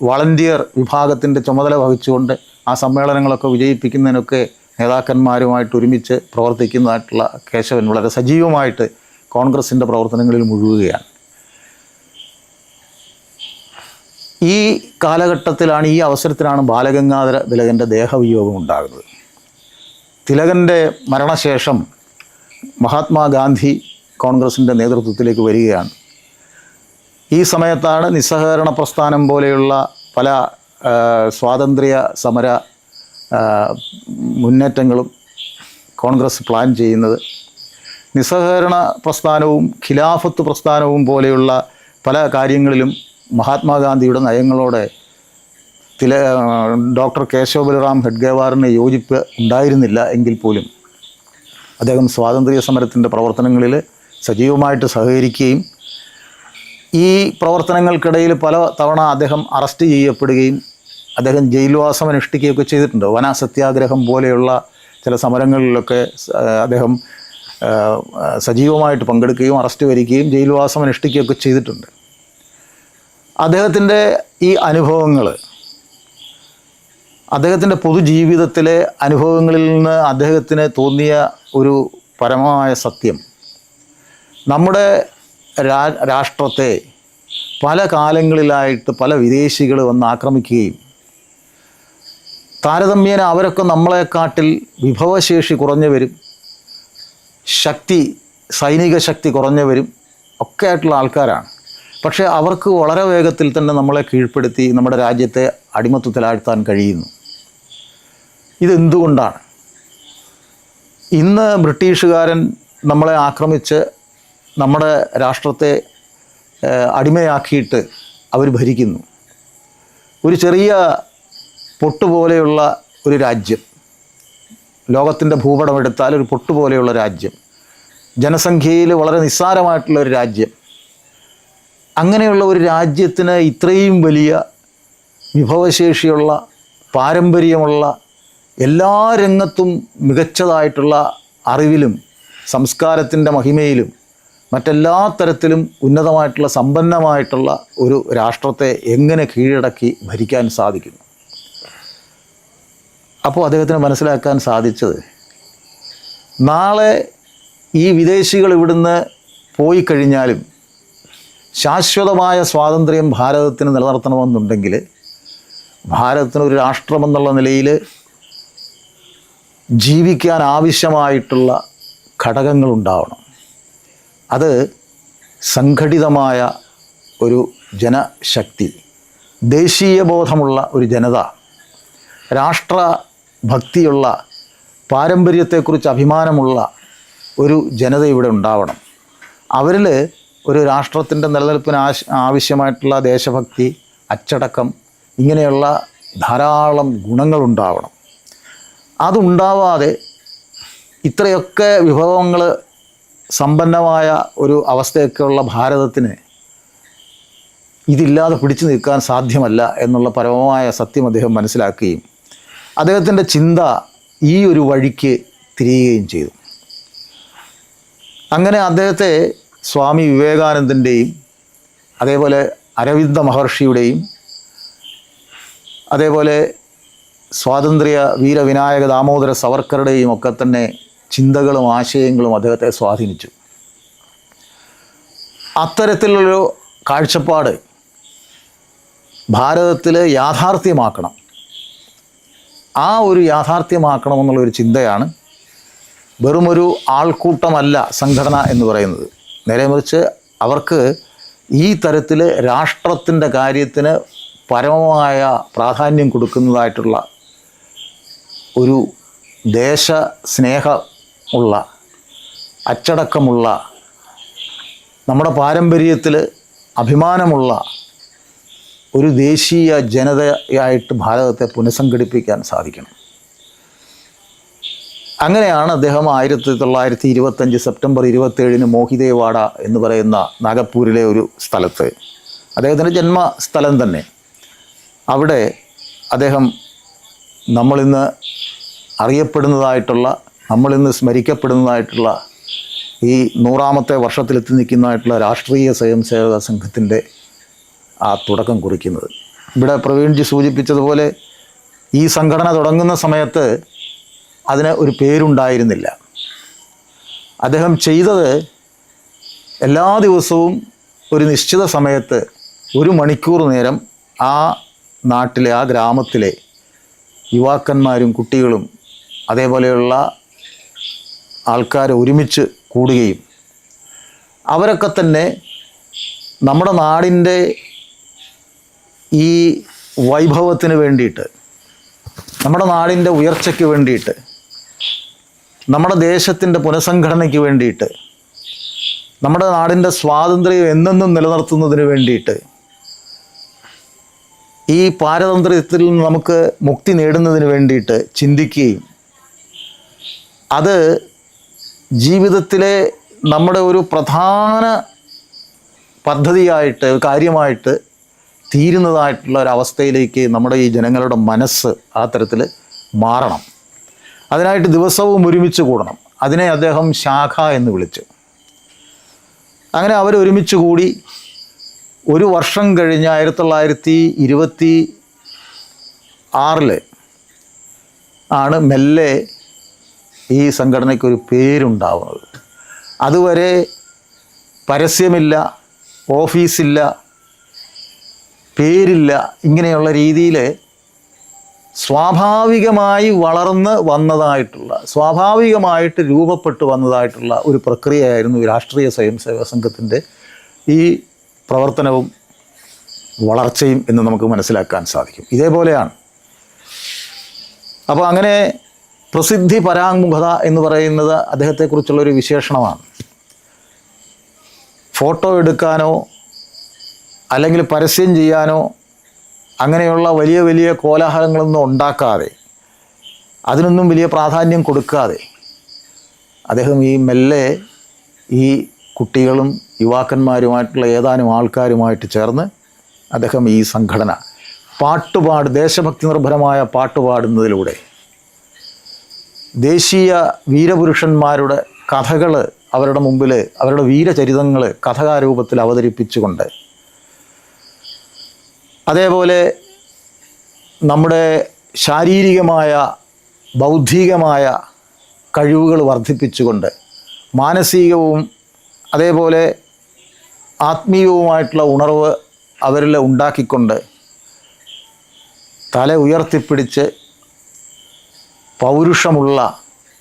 വളണ്ടിയർ വിഭാഗത്തിൻ്റെ ചുമതല വഹിച്ചുകൊണ്ട് ആ സമ്മേളനങ്ങളൊക്കെ വിജയിപ്പിക്കുന്നതിനൊക്കെ നേതാക്കന്മാരുമായിട്ട് ഒരുമിച്ച് പ്രവർത്തിക്കുന്നതായിട്ടുള്ള കേശവൻ വളരെ സജീവമായിട്ട് കോൺഗ്രസിൻ്റെ പ്രവർത്തനങ്ങളിൽ മുഴുകുകയാണ്. ഈ കാലഘട്ടത്തിലാണ്, ഈ അവസരത്തിലാണ് ബാലഗംഗാധര തിലകൻ്റെ ദേഹവിയോഗം ഉണ്ടാകുന്നത്. തിലകൻ്റെ മരണശേഷം മഹാത്മാഗാന്ധി കോൺഗ്രസിൻ്റെ നേതൃത്വത്തിലേക്ക് വരികയാണ്. ഈ സമയത്താണ് നിസ്സഹകരണ പ്രസ്ഥാനം പോലെയുള്ള പല സ്വാതന്ത്ര്യ സമര മുന്നേറ്റങ്ങളും കോൺഗ്രസ് പ്ലാൻ ചെയ്യുന്നത്. നിസ്സഹകരണ പ്രസ്ഥാനവും ഖിലാഫത്ത് പ്രസ്ഥാനവും പോലെയുള്ള പല കാര്യങ്ങളിലും മഹാത്മാഗാന്ധിയുടെ നയങ്ങളോടെ ഡോക്ടർ കേശവ ബലറാം ഹെഡ്ഗേവാറിന് യോജിപ്പ് ഉണ്ടായിരുന്നില്ല എങ്കിൽ പോലും അദ്ദേഹം സ്വാതന്ത്ര്യ സമരത്തിൻ്റെ പ്രവർത്തനങ്ങളിൽ സജീവമായിട്ട് സഹകരിക്കുകയും ഈ പ്രവർത്തനങ്ങൾക്കിടയിൽ പല തവണ അദ്ദേഹം അറസ്റ്റ് ചെയ്യപ്പെടുകയും അദ്ദേഹം ജയിൽവാസം അനുഷ്ഠിക്കുകയൊക്കെ ചെയ്തിട്ടുണ്ട്. വനസത്യാഗ്രഹം പോലെയുള്ള ചില സമരങ്ങളിലൊക്കെ അദ്ദേഹം സജീവമായിട്ട് പങ്കെടുക്കുകയും അറസ്റ്റ് വരികയും ജയിൽവാസം അനുഷ്ഠിക്കുകയൊക്കെ ചെയ്തിട്ടുണ്ട്. അദ്ദേഹത്തിൻ്റെ ഈ അനുഭവങ്ങൾ, അദ്ദേഹത്തിൻ്റെ പൊതുജീവിതത്തിലെ അനുഭവങ്ങളിൽ നിന്ന് അദ്ദേഹത്തിന് തോന്നിയ ഒരു പരമമായ സത്യം, നമ്മുടെ രാഷ്ട്രത്തെ പല കാലങ്ങളിലായിട്ട് പല വിദേശികൾ വന്ന് ആക്രമിക്കുകയും താരതമ്യേന അവരൊക്കെ നമ്മളെക്കാട്ടിൽ വിഭവശേഷി കുറഞ്ഞവരും സൈനിക ശക്തി കുറഞ്ഞവരും ഒക്കെ ആയിട്ടുള്ള ആൾക്കാരാണ്. പക്ഷേ അവർക്ക് വളരെ വേഗത്തിൽ തന്നെ നമ്മളെ കീഴ്പ്പെടുത്തി നമ്മുടെ രാജ്യത്തെ അടിമത്തത്തിലാഴ്ത്താൻ കഴിയുന്നു. ഇതെന്തുകൊണ്ടാണ്? ഇന്ന് ബ്രിട്ടീഷുകാരൻ നമ്മളെ ആക്രമിച്ച് നമ്മുടെ രാഷ്ട്രത്തെ അടിമയാക്കിയിട്ട് അവർ ഭരിക്കുന്നു. ഒരു ചെറിയ പൊട്ടുപോലെയുള്ള ഒരു രാജ്യം, ലോകത്തിൻ്റെ ഭൂപടം എടുത്താൽ ഒരു പൊട്ടുപോലെയുള്ള രാജ്യം, ജനസംഖ്യയിൽ വളരെ നിസ്സാരമായിട്ടുള്ള ഒരു രാജ്യം, അങ്ങനെയുള്ള ഒരു രാജ്യത്തിന് ഇത്രയും വലിയ വിഭവശേഷിയുള്ള പാരമ്പര്യമുള്ള എല്ലാ രംഗത്തും മികച്ചതായിട്ടുള്ള അറിവിലും സംസ്കാരത്തിൻ്റെ മഹിമയിലും മറ്റെല്ലാ തരത്തിലും ഉന്നതമായിട്ടുള്ള സമ്പന്നമായിട്ടുള്ള ഒരു രാഷ്ട്രത്തെ എങ്ങനെ കീഴടക്കി ഭരിക്കാൻ സാധിക്കുന്നു. അപ്പോൾ അദ്ദേഹത്തിന് മനസ്സിലാക്കാൻ സാധിച്ചത്, നാളെ ഈ വിദേശികൾ ഇവിടുന്ന് പോയി കഴിഞ്ഞാലും ശാശ്വതമായ സ്വാതന്ത്ര്യം ഭാരതത്തിന് നിലനിർത്തണമെന്നുണ്ടെങ്കിൽ ഭാരതത്തിനൊരു രാഷ്ട്രമെന്നുള്ള നിലയിൽ ജീവിക്കാൻ ആവശ്യമായിട്ടുള്ള ഘടകങ്ങളുണ്ടാവണം. അത് സംഘടിതമായ ഒരു ജനശക്തി, ദേശീയബോധമുള്ള ഒരു ജനത, രാഷ്ട്രഭക്തിയുള്ള, പാരമ്പര്യത്തെക്കുറിച്ച് അഭിമാനമുള്ള ഒരു ജനത ഇവിടെ ഉണ്ടാവണം. അവരിൽ ഒരു രാഷ്ട്രത്തിൻ്റെ നിലനിൽപ്പിന് ആവശ്യമായിട്ടുള്ള ദേശഭക്തി, അച്ചടക്കം, ഇങ്ങനെയുള്ള ധാരാളം ഗുണങ്ങളുണ്ടാവണം. അതുണ്ടാവാതെ ഇത്രയൊക്കെ വിഭവങ്ങൾ സമ്പന്നമായ ഒരു അവസ്ഥയൊക്കെയുള്ള ഭാരതത്തിന് ഇതില്ലാതെ പിടിച്ചു നിൽക്കാൻ സാധ്യമല്ല എന്നുള്ള പരമമായ സത്യം അദ്ദേഹം മനസ്സിലാക്കുകയും അദ്ദേഹത്തിൻ്റെ ചിന്ത ഈ ഒരു വഴിക്ക് തിരിയുകയും ചെയ്തു. അങ്ങനെ അദ്ദേഹത്തെ സ്വാമി വിവേകാനന്ദൻ്റെയും അതേപോലെ അരവിന്ദ മഹർഷിയുടെയും അതേപോലെ സ്വാതന്ത്ര്യ വീരവിനായക ദാമോദര സവർക്കറുടെയും ഒക്കെ തന്നെ ചിന്തകളും ആശയങ്ങളും അദ്ദേഹത്തെ സ്വാധീനിച്ചു. അത്തരത്തിലുള്ളൊരു കാഴ്ചപ്പാട് ഭാരതത്തിൽ യാഥാർത്ഥ്യമാക്കണം. ആ ഒരു യാഥാർത്ഥ്യമാക്കണമെന്നുള്ളൊരു ചിന്തയാണ് വെറുമൊരു ആൾക്കൂട്ടമല്ല സംഘടന എന്ന് പറയുന്നത്. നേരെ മറിച്ച് അവർക്ക് ഈ തരത്തിൽ രാഷ്ട്രത്തിൻ്റെ കാര്യത്തിന് പരമമായ പ്രാധാന്യം കൊടുക്കുന്നതായിട്ടുള്ള ഒരു ദേശസ്നേഹമുള്ള, അച്ചടക്കമുള്ള, നമ്മുടെ പാരമ്പര്യത്തിൽ അഭിമാനമുള്ള ഒരു ദേശീയ ജനതയായിട്ട് ഭാരതത്തെ പുനഃസംഘടിപ്പിക്കാൻ സാധിക്കണം. അങ്ങനെയാണ് അദ്ദേഹം 1925 സെപ്റ്റംബർ 27 മോഹിദേവാഡ എന്ന് പറയുന്ന നാഗപ്പൂരിലെ ഒരു സ്ഥലത്ത്, അദ്ദേഹത്തിൻ്റെ ജന്മസ്ഥലം തന്നെ, അവിടെ അദ്ദേഹം നമ്മളിന്ന് അറിയപ്പെടുന്നതായിട്ടുള്ള, നമ്മളിന്ന് സ്മരിക്കപ്പെടുന്നതായിട്ടുള്ള ഈ 100ാമത്തെ വർഷത്തിലെത്തി നിൽക്കുന്നതായിട്ടുള്ള രാഷ്ട്രീയ സ്വയംസേവക സംഘത്തിൻ്റെ ആ തുടക്കം കുറിക്കുന്നത്. ഇവിടെ പ്രവീൺജി സൂചിപ്പിച്ചതുപോലെ ഈ സംഘടന തുടങ്ങുന്ന സമയത്ത് അതിന് ഒരു പേരുണ്ടായിരുന്നില്ല. അദ്ദേഹം ചെയ്തത് എല്ലാ ദിവസവും ഒരു നിശ്ചിത സമയത്ത് 1 മണിക്കൂർ നേരം ആ നാട്ടിലെ, ആ ഗ്രാമത്തിലെ യുവാക്കന്മാരും കുട്ടികളും അതേപോലെയുള്ള ആൾക്കാർ ഒരുമിച്ച് കൂടുകയും അവരൊക്കെ തന്നെ നമ്മുടെ നാടിൻ്റെ ഈ വൈഭവത്തിന് വേണ്ടിയിട്ട്, നമ്മുടെ നാടിൻ്റെ ഉയർച്ചയ്ക്ക് വേണ്ടിയിട്ട്, നമ്മുടെ ദേശത്തിൻ്റെ പുനഃസംഘടനയ്ക്ക് വേണ്ടിയിട്ട്, നമ്മുടെ നാടിൻ്റെ സ്വാതന്ത്ര്യം എന്നെന്നും നിലനിർത്തുന്നതിന് വേണ്ടിയിട്ട്, ഈ പാരതന്ത്ര്യത്തിൽ നിന്ന് നമുക്ക് മുക്തി നേടുന്നതിന് വേണ്ടിയിട്ട് ചിന്തിക്കുകയും അത് ജീവിതത്തിലെ നമ്മുടെ ഒരു പ്രധാന പദ്ധതിയായിട്ട്, കാര്യമായിട്ട് തീരുന്നതായിട്ടുള്ള ഒരവസ്ഥയിലേക്ക് നമ്മുടെ ഈ ജനങ്ങളുടെ മനസ്സ് ആ തരത്തിൽ മാറണം. അതിനായിട്ട് ദിവസവും ഒരുമിച്ച് കൂടണം. അതിനെ അദ്ദേഹം ശാഖ എന്ന് വിളിച്ചു. അങ്ങനെ അവരൊരുമിച്ച് കൂടി 1 വർഷം കഴിഞ്ഞ് 1926 ആണ് മെല്ലെ ഈ സംഘടനയ്ക്കൊരു പേരുണ്ടാവുന്നത്. അതുവരെ പരസ്യമില്ല, ഓഫീസില്ല, പേരില്ല, ഇങ്ങനെയുള്ള രീതിയിൽ സ്വാഭാവികമായി വളർന്ന് വന്നതായിട്ടുള്ള, സ്വാഭാവികമായിട്ട് രൂപപ്പെട്ടു വന്നതായിട്ടുള്ള ഒരു പ്രക്രിയയായിരുന്നു ഈ രാഷ്ട്രീയ സ്വയംസേവക സംഘത്തിൻ്റെ ഈ പ്രവർത്തനവും വളർച്ചയും എന്ന് നമുക്ക് മനസ്സിലാക്കാൻ സാധിക്കും. ഇതേപോലെയാണ്. അപ്പോൾ അങ്ങനെ പ്രസിദ്ധി പരാങ്മുഖത എന്ന് പറയുന്നത് അദ്ദേഹത്തെക്കുറിച്ചുള്ളൊരു വിശേഷണമാണ്. ഫോട്ടോ എടുക്കാനോ അല്ലെങ്കിൽ പരസ്യം ചെയ്യാനോ അങ്ങനെയുള്ള വലിയ വലിയ കോലാഹലങ്ങളൊന്നും ഉണ്ടാക്കാതെ, അതിനൊന്നും വലിയ പ്രാധാന്യം കൊടുക്കാതെ അദ്ദേഹം ഈ മെല്ലെ ഈ കുട്ടികളും യുവാക്കന്മാരുമായിട്ടുള്ള ഏതാനും ആൾക്കാരുമായിട്ട് ചേർന്ന് അദ്ദേഹം ഈ സംഘടന ദേശഭക്തി നിർഭരമായ പാട്ടുപാടുന്നതിലൂടെ ദേശീയ വീരപുരുഷന്മാരുടെ കഥകൾ അവരുടെ മുമ്പിൽ, അവരുടെ വീരചരിതങ്ങൾ കഥകാരൂപത്തിൽ അവതരിപ്പിച്ചുകൊണ്ട്, അതേപോലെ നമ്മുടെ ശാരീരികമായ ബൗദ്ധികമായ കഴിവുകൾ വർദ്ധിപ്പിച്ചുകൊണ്ട്, മാനസികവും അതേപോലെ ആത്മീയവുമായിട്ടുള്ള ഉണർവ് അവരിൽ ഉണ്ടാക്കിക്കൊണ്ട് തല ഉയർത്തിപ്പിടിച്ച് പൗരുഷമുള്ള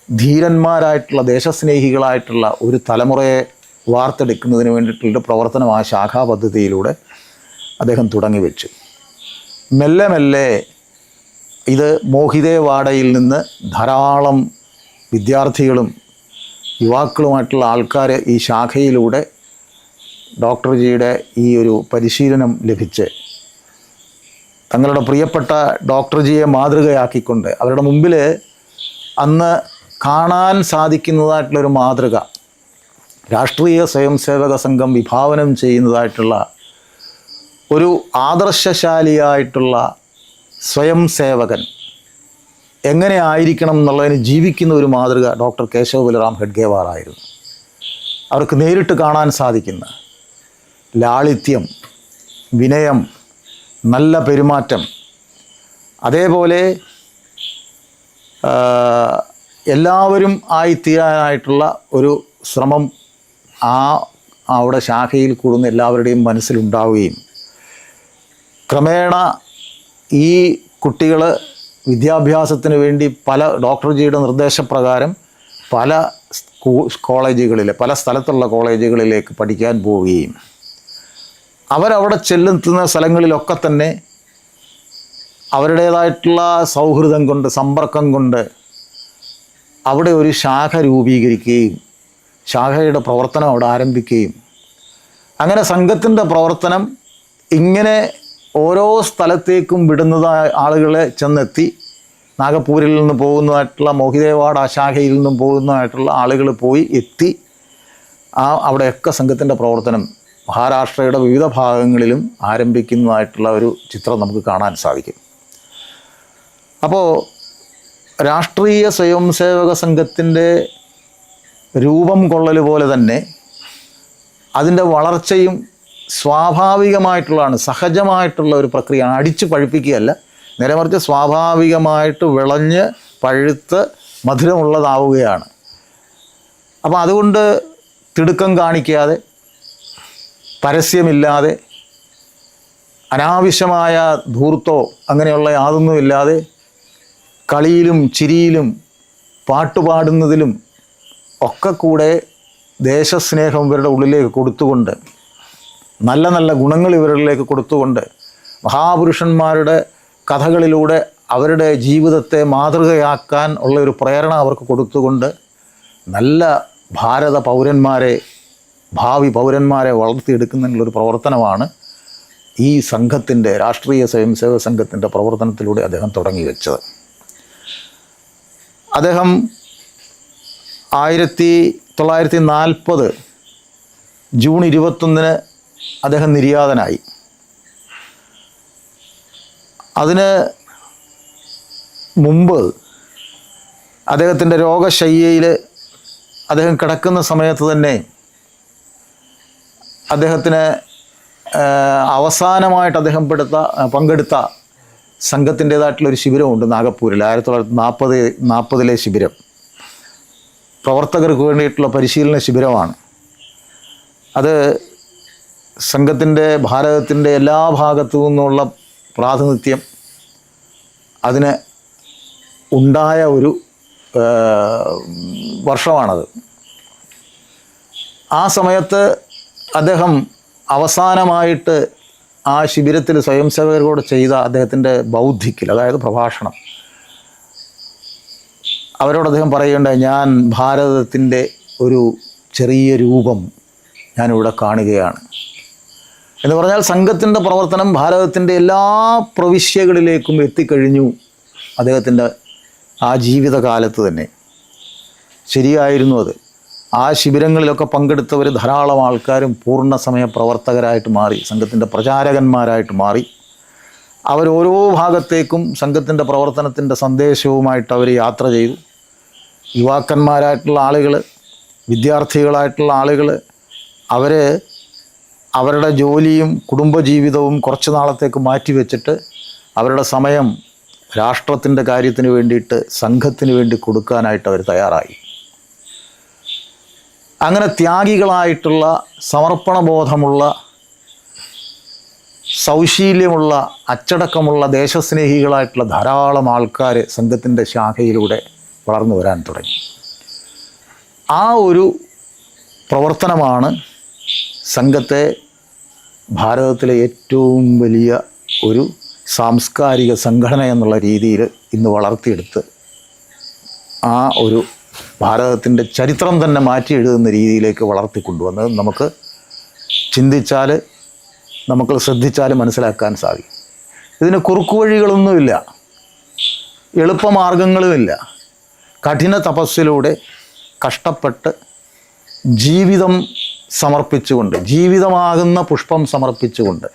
ധീരന്മാരായിട്ടുള്ള ദേശസ്നേഹികളായിട്ടുള്ള ഒരു തലമുറയെ വാർത്തെടുക്കുന്നതിന് വേണ്ടിയിട്ടുള്ള പ്രവർത്തനം ആ ശാഖാ പദ്ധതിയിലൂടെ അദ്ദേഹം തുടങ്ങി വെച്ചു. മെല്ലെ മെല്ലെ ഇത് മോഹിതേവാഡയിൽ നിന്ന് ധാരാളം വിദ്യാർത്ഥികളും യുവാക്കളുമായിട്ടുള്ള ആൾക്കാർ ഈ ശാഖയിലൂടെ ഡോക്ടർ ജിയുടെ ഈ ഒരു പരിശീലനം ലഭിച്ച് തങ്ങളുടെ പ്രിയപ്പെട്ട ഡോക്ടർ ജിയെ മാതൃകയാക്കിക്കൊണ്ട് അവരുടെ മുമ്പിൽ അന്ന് കാണാൻ സാധിക്കുന്നതായിട്ടുള്ളൊരു മാതൃക, രാഷ്ട്രീയ സ്വയം സേവക സംഘം വിഭാവനം ചെയ്യുന്നതായിട്ടുള്ള ഒരു ആദർശശാലിയായിട്ടുള്ള സ്വയം സേവകൻ എങ്ങനെ ആയിരിക്കണം എന്നുള്ളതിന് ജീവിക്കുന്ന ഒരു മാതൃക ഡോക്ടർ കേശവ ബലറാം ഹെഡ്ഗേവാർ ആയിരുന്നു. അവർക്ക് നേരിട്ട് കാണാൻ സാധിക്കുന്ന ലാളിത്യം, വിനയം, നല്ല പെരുമാറ്റം, അതേപോലെ എല്ലാവരും ആയിത്തീരാനായിട്ടുള്ള ഒരു ശ്രമം അവിടെ ശാഖയിൽ കൂടുന്ന എല്ലാവരുടെയും മനസ്സിലുണ്ടാവുകയും ക്രമേണ ഈ കുട്ടികൾ വിദ്യാഭ്യാസത്തിന് വേണ്ടി പല ഡോക്ടർ ജിയുടെ നിർദ്ദേശപ്രകാരം പല പല സ്ഥലത്തുള്ള കോളേജുകളിലേക്ക് പഠിക്കാൻ പോവുകയും അവരവിടെ ചെല്ലുന്ന സ്ഥലങ്ങളിലൊക്കെ തന്നെ അവരുടേതായിട്ടുള്ള സൗഹൃദം കൊണ്ട്, സമ്പർക്കം കൊണ്ട് അവിടെ ഒരു ശാഖ രൂപീകരിക്കുകയും ശാഖയുടെ പ്രവർത്തനം അവിടെ ആരംഭിക്കുകയും അങ്ങനെ സംഘത്തിൻ്റെ പ്രവർത്തനം ഇങ്ങനെ ഓരോ സ്ഥലത്തേക്കും വിടുന്നതായ ആളുകളെ ചെന്നെത്തി, നാഗപ്പൂരിൽ നിന്ന് പോകുന്നതായിട്ടുള്ള മോഹിതേവാഡ ശാഖയിൽ നിന്നും പോകുന്നതായിട്ടുള്ള ആളുകൾ പോയി എത്തി അവിടെയൊക്കെ സംഘത്തിൻ്റെ പ്രവർത്തനം മഹാരാഷ്ട്രയുടെ വിവിധ ഭാഗങ്ങളിലും ആരംഭിക്കുന്നതായിട്ടുള്ള ഒരു ചിത്രം നമുക്ക് കാണാൻ സാധിക്കും. അപ്പോൾ രാഷ്ട്രീയ സ്വയം സേവക സംഘത്തിൻ്റെ രൂപം കൊള്ളൽ പോലെ തന്നെ അതിൻ്റെ വളർച്ചയും സ്വാഭാവികമായിട്ടുള്ളതാണ്, സഹജമായിട്ടുള്ള ഒരു പ്രക്രിയ. അടിച്ചു പഴുപ്പിക്കുകയല്ല, നേരെ മറിച്ച് സ്വാഭാവികമായിട്ട് വിളഞ്ഞ് പഴുത്ത് മധുരമുള്ളതാവുകയാണ്. അപ്പോൾ അതുകൊണ്ട് തിടുക്കം കാണിക്കാതെ, പരസ്യമില്ലാതെ, അനാവശ്യമായ ധൂർത്തോ അങ്ങനെയുള്ള യാതൊന്നുമില്ലാതെ കളിയിലും ചിരിയിലും പാട്ടുപാടുന്നതിലും ഒക്കെ കൂടെ ദേശസ്നേഹം ഇവരുടെ ഉള്ളിലേക്ക് കൊടുത്തുകൊണ്ട്, നല്ല നല്ല ഗുണങ്ങൾ ഇവരിലേക്ക് കൊടുത്തുകൊണ്ട്, മഹാപുരുഷന്മാരുടെ കഥകളിലൂടെ അവരുടെ ജീവിതത്തെ മാതൃകയാക്കാൻ ഉള്ള ഒരു പ്രേരണ അവർക്ക് കൊടുത്തുകൊണ്ട് നല്ല ഭാരത പൗരന്മാരെ, ഭാവി പൗരന്മാരെ വളർത്തിയെടുക്കുന്നതിനുള്ളൊരു പ്രവർത്തനമാണ് ഈ സംഘത്തിൻ്റെ, രാഷ്ട്രീയ സ്വയം സേവക സംഘത്തിൻ്റെ പ്രവർത്തനത്തിലൂടെ അദ്ദേഹം തുടങ്ങി വെച്ചത്. അദ്ദേഹം 1940 ജൂൺ 21 അദ്ദേഹം നിര്യാതനായി. അതിന് മുമ്പ് അദ്ദേഹത്തിൻ്റെ രോഗശയ്യയിൽ അദ്ദേഹം കിടക്കുന്ന സമയത്ത് തന്നെ അദ്ദേഹത്തിന് അവസാനമായിട്ട് അദ്ദേഹം പങ്കെടുത്ത സംഘത്തിൻ്റേതായിട്ടുള്ളൊരു ശിബിരമുണ്ട് നാഗപ്പൂരിൽ. 1940 ശിബിരം പ്രവർത്തകർക്ക് വേണ്ടിയിട്ടുള്ള പരിശീലന ശിബിരമാണ്. അത് സംഘത്തിൻ്റെ, ഭാരതത്തിൻ്റെ എല്ലാ ഭാഗത്തു നിന്നുള്ള പ്രാതിനിധ്യം അതിന് ഉണ്ടായ ഒരു വർഷമാണത്. ആ സമയത്ത് അദ്ദേഹം അവസാനമായിട്ട് ആ ശിബിരത്തിൽ സ്വയം സേവകരോട് ചെയ്ത അദ്ദേഹത്തിൻ്റെ ബൗദ്ധിക്കിൽ, അതായത് പ്രഭാഷണം, അവരോട് അദ്ദേഹം പറയുകയുണ്ടായി, ഞാൻ ഭാരതത്തിൻ്റെ ഒരു ചെറിയ രൂപം ഞാനിവിടെ കാണുകയാണ് എന്ന് പറഞ്ഞാൽ സംഘത്തിൻ്റെ പ്രവർത്തനം ഭാരതത്തിൻ്റെ എല്ലാ പ്രവിശ്യകളിലേക്കും എത്തിക്കഴിഞ്ഞു. അദ്ദേഹത്തിൻ്റെ ആ ജീവിതകാലത്ത് തന്നെ ശരിയായിരുന്നു അത്. ആ ശിബിരങ്ങളിലൊക്കെ പങ്കെടുത്തവർ ധാരാളം ആൾക്കാരും പൂർണ്ണസമയ പ്രവർത്തകരായിട്ട് മാറി, സംഘത്തിൻ്റെ പ്രചാരകന്മാരായിട്ട് മാറി. അവരോരോ ഭാഗത്തേക്കും സംഘത്തിൻ്റെ പ്രവർത്തനത്തിൻ്റെ സന്ദേശവുമായിട്ട് അവർ യാത്ര ചെയ്തു. യുവാക്കന്മാരായിട്ടുള്ള ആളുകൾ, വിദ്യാർത്ഥികളായിട്ടുള്ള ആളുകൾ അവരുടെ ജോലിയും കുടുംബജീവിതവും കുറച്ച് നാളത്തേക്ക് മാറ്റിവെച്ചിട്ട് അവരുടെ സമയം രാഷ്ട്രത്തിൻ്റെ കാര്യത്തിന് വേണ്ടിയിട്ട്, സംഘത്തിന് വേണ്ടി കൊടുക്കാനായിട്ട് അവർ തയ്യാറായി. അങ്ങനെ ത്യാഗികളായിട്ടുള്ള, സമർപ്പണബോധമുള്ള, സൗശീല്യമുള്ള, അച്ചടക്കമുള്ള, ദേശസ്നേഹികളായിട്ടുള്ള ധാരാളം ആൾക്കാർ സംഘത്തിൻ്റെ ശാഖയിലൂടെ വളർന്നു വരാൻ തുടങ്ങി. ആ ഒരു പ്രവർത്തനമാണ് സംഘത്തെ ഭാരതത്തിലെ ഏറ്റവും വലിയ ഒരു സാംസ്കാരിക സംഘടന എന്നുള്ള രീതിയിൽ ഇന്ന് വളർത്തിയെടുത്ത് ആ ഒരു ഭാരതത്തിൻ്റെ ചരിത്രം തന്നെ മാറ്റി എഴുതുന്ന രീതിയിലേക്ക് വളർത്തിക്കൊണ്ടുവന്നത് നമുക്ക് ശ്രദ്ധിച്ചാൽ മനസ്സിലാക്കാൻ സാധിക്കും. ഇതിന് കുറുക്കുവഴികളൊന്നുമില്ല, എളുപ്പമാർഗങ്ങളുമില്ല. കഠിന തപസ്സിലൂടെ കഷ്ടപ്പെട്ട് ജീവിതം സമർപ്പിച്ചുകൊണ്ട്, ജീവിതമാകുന്ന പുഷ്പം സമർപ്പിച്ചുകൊണ്ട്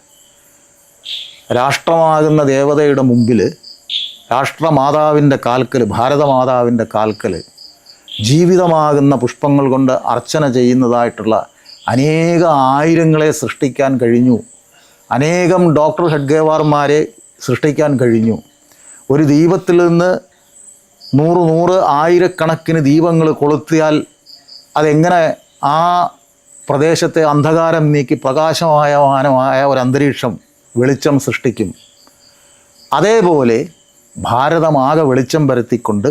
രാഷ്ട്രമാകുന്ന ദേവതയുടെ മുമ്പിൽ, രാഷ്ട്രമാതാവിൻ്റെ കാൽക്കൽ, ഭാരതമാതാവിൻ്റെ കാൽക്കൽ ജീവിതമാകുന്ന പുഷ്പങ്ങൾ കൊണ്ട് അർച്ചന ചെയ്യുന്നതായിട്ടുള്ള അനേക ആയിരങ്ങളെ സൃഷ്ടിക്കാൻ കഴിഞ്ഞു. അനേകം ഡോക്ടർ ഹെഡ്ഗേവാർമാരെ സൃഷ്ടിക്കാൻ കഴിഞ്ഞു. ഒരു ദീപത്തിൽ നിന്ന് 100 ആയിരക്കണക്കിന് ദീപങ്ങൾ കൊളുത്തിയാൽ അതെങ്ങനെ ആ പ്രദേശത്തെ അന്ധകാരം നീക്കി പ്രകാശമായമാനമായ ഒരു അന്തരീക്ഷം, വെളിച്ചം സൃഷ്ടിക്കും. അതേപോലെ ഭാരതമാകെ വെളിച്ചം പരത്തിക്കൊണ്ട്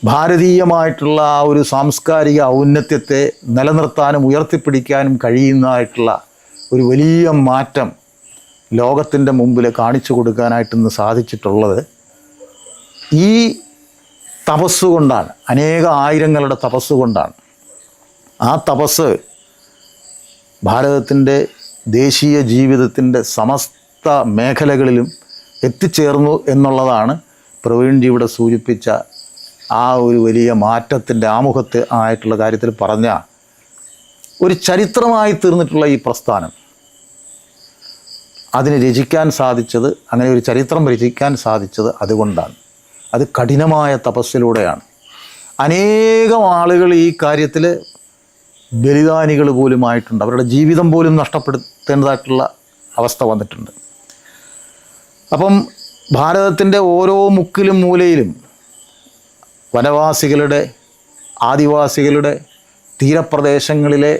ഭാരതീയമായിട്ടുള്ള ആ ഒരു സാംസ്കാരിക ഔന്നത്യത്തെ നിലനിർത്താനും ഉയർത്തിപ്പിടിക്കാനും കഴിയുന്നതായിട്ടുള്ള ഒരു വലിയ മാറ്റം ലോകത്തിൻ്റെ മുമ്പിൽ കാണിച്ചു കൊടുക്കാനായിട്ട് ഇന്ന് സാധിച്ചിട്ടുള്ളത് ഈ തപസ്സുകൊണ്ടാണ്, അനേക ആയിരങ്ങളുടെ തപസ്സുകൊണ്ടാണ്. ആ തപസ് ഭാരതത്തിൻ്റെ ദേശീയ ജീവിതത്തിൻ്റെ സമസ്ത മേഖലകളിലും എത്തിച്ചേർന്നു എന്നുള്ളതാണ് പ്രവീൺജിയുടെ സൂചിപ്പിച്ച ആ ഒരു വലിയ മാറ്റത്തിൻ്റെ ആമുഖത്തെ ആയിട്ടുള്ള കാര്യത്തിൽ പറഞ്ഞ ഒരു ചരിത്രമായി തീർന്നിട്ടുള്ള ഈ പ്രസ്ഥാനം. അതിന് രചിക്കാൻ സാധിച്ചത്, അങ്ങനെ ഒരു ചരിത്രം രചിക്കാൻ സാധിച്ചത് അതുകൊണ്ടാണ്. അത് കഠിനമായ തപസ്സിലൂടെയാണ്. അനേകം ആളുകൾ ഈ കാര്യത്തിൽ ബലിദാനികൾ പോലുമായിട്ടുണ്ട്. അവരുടെ ജീവിതം പോലും നഷ്ടപ്പെടുത്തേണ്ടതായിട്ടുള്ള അവസ്ഥ വന്നിട്ടുണ്ട്. അപ്പം ഭാരതത്തിൻ്റെ ഓരോ മുക്കിലും മൂലയിലും വനവാസികളുടെ, ആദിവാസികളുടെ, തീരപ്രദേശങ്ങളിലെ,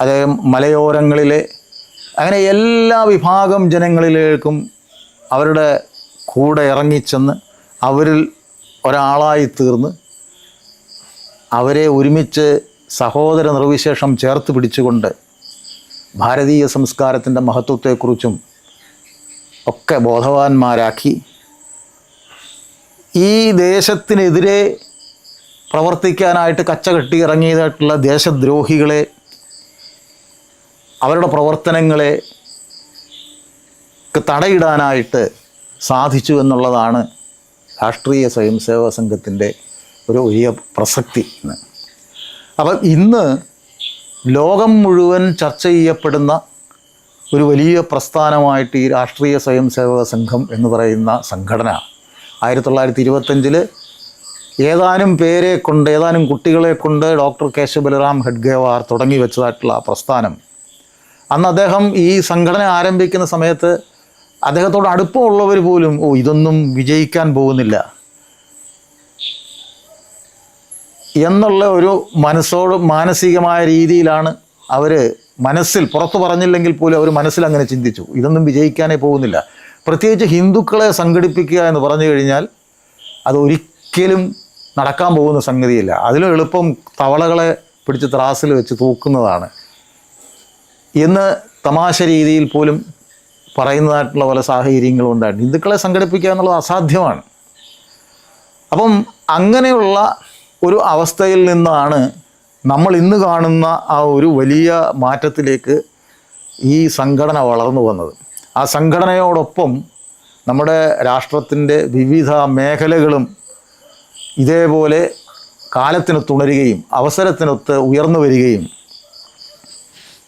അതേ മലയോരങ്ങളിലെ, അങ്ങനെ എല്ലാ വിഭാഗം ജനങ്ങളിലേക്കും അവരുടെ കൂടെ ഇറങ്ങിച്ചെന്ന് അവരിൽ ഒരാളായി തീർന്ന് അവരെ ഒരുമിച്ച് സഹോദര നിർവിശേഷം ചേർത്ത് പിടിച്ചുകൊണ്ട് ഭാരതീയ സംസ്കാരത്തിൻ്റെ മഹത്വത്തെക്കുറിച്ചും ഒക്കെ ബോധവാന്മാരാക്കി ഈ ദേശത്തിനെതിരെ പ്രവർത്തിക്കാനായിട്ട് കച്ചകെട്ടി ഇറങ്ങിയതായിട്ടുള്ള ദേശദ്രോഹികളെ, അവരുടെ പ്രവർത്തനങ്ങളെ തടയിടാനായിട്ട് സാധിച്ചു എന്നുള്ളതാണ് രാഷ്ട്രീയ സ്വയംസേവക സംഘത്തിൻ്റെ ഒരു വലിയ പ്രസക്തി. അപ്പം ഇന്ന് ലോകം മുഴുവൻ ചർച്ച ചെയ്യപ്പെടുന്ന ഒരു വലിയ പ്രസ്ഥാനമായിട്ട് ഈ രാഷ്ട്രീയ സ്വയംസേവക സംഘം എന്ന് പറയുന്ന സംഘടന 1925 ഏതാനും പേരെ കൊണ്ട്, ഏതാനും കുട്ടികളെ കൊണ്ട് ഡോക്ടർ കേശവ് ബലറാം ഹെഡ്ഗേവാർ തുടങ്ങി വെച്ചതായിട്ടുള്ള ആ പ്രസ്ഥാനം, അന്ന് അദ്ദേഹം ഈ സംഘടന ആരംഭിക്കുന്ന സമയത്ത് അദ്ദേഹത്തോട് അടുപ്പമുള്ളവർ പോലും ഇതൊന്നും വിജയിക്കാൻ പോകുന്നില്ല എന്നുള്ള ഒരു മാനസികമായ രീതിയിലാണ് അവർ മനസ്സിൽ, പുറത്തു പറഞ്ഞില്ലെങ്കിൽ പോലും അവർ മനസ്സിൽ അങ്ങനെ ചിന്തിച്ചു, ഇതൊന്നും വിജയിക്കാനേ പോകുന്നില്ല. പ്രത്യേകിച്ച് ഹിന്ദുക്കളെ സംഘടിപ്പിക്കുക എന്ന് പറഞ്ഞു കഴിഞ്ഞാൽ അതൊരിക്കലും നടക്കാൻ പോകുന്ന സംഗതിയില്ല. അതിലും എളുപ്പം തവളകളെ പിടിച്ച് ത്രാസിൽ വെച്ച് തൂക്കുന്നതാണ് എന്ന് തമാശ രീതിയിൽ പോലും പറയുന്നതായിട്ടുള്ള പല സാഹചര്യങ്ങളും ഉണ്ടായിരുന്നു. ഹിന്ദുക്കളെ സംഘടിപ്പിക്കുക എന്നുള്ളത് അസാധ്യമാണ്. അപ്പം അങ്ങനെയുള്ള ഒരു അവസ്ഥയിൽ നിന്നാണ് നമ്മൾ ഇന്ന് കാണുന്ന ആ ഒരു വലിയ മാറ്റത്തിലേക്ക് ഈ സംഘടന വളർന്നു വന്നത്. ആ സംഘടനയോടൊപ്പം നമ്മുടെ രാഷ്ട്രത്തിൻ്റെ വിവിധ മേഖലകളും ഇതേപോലെ കാലത്തിനൊത്തുണരുകയും അവസരത്തിനൊത്ത് ഉയർന്നു വരികയും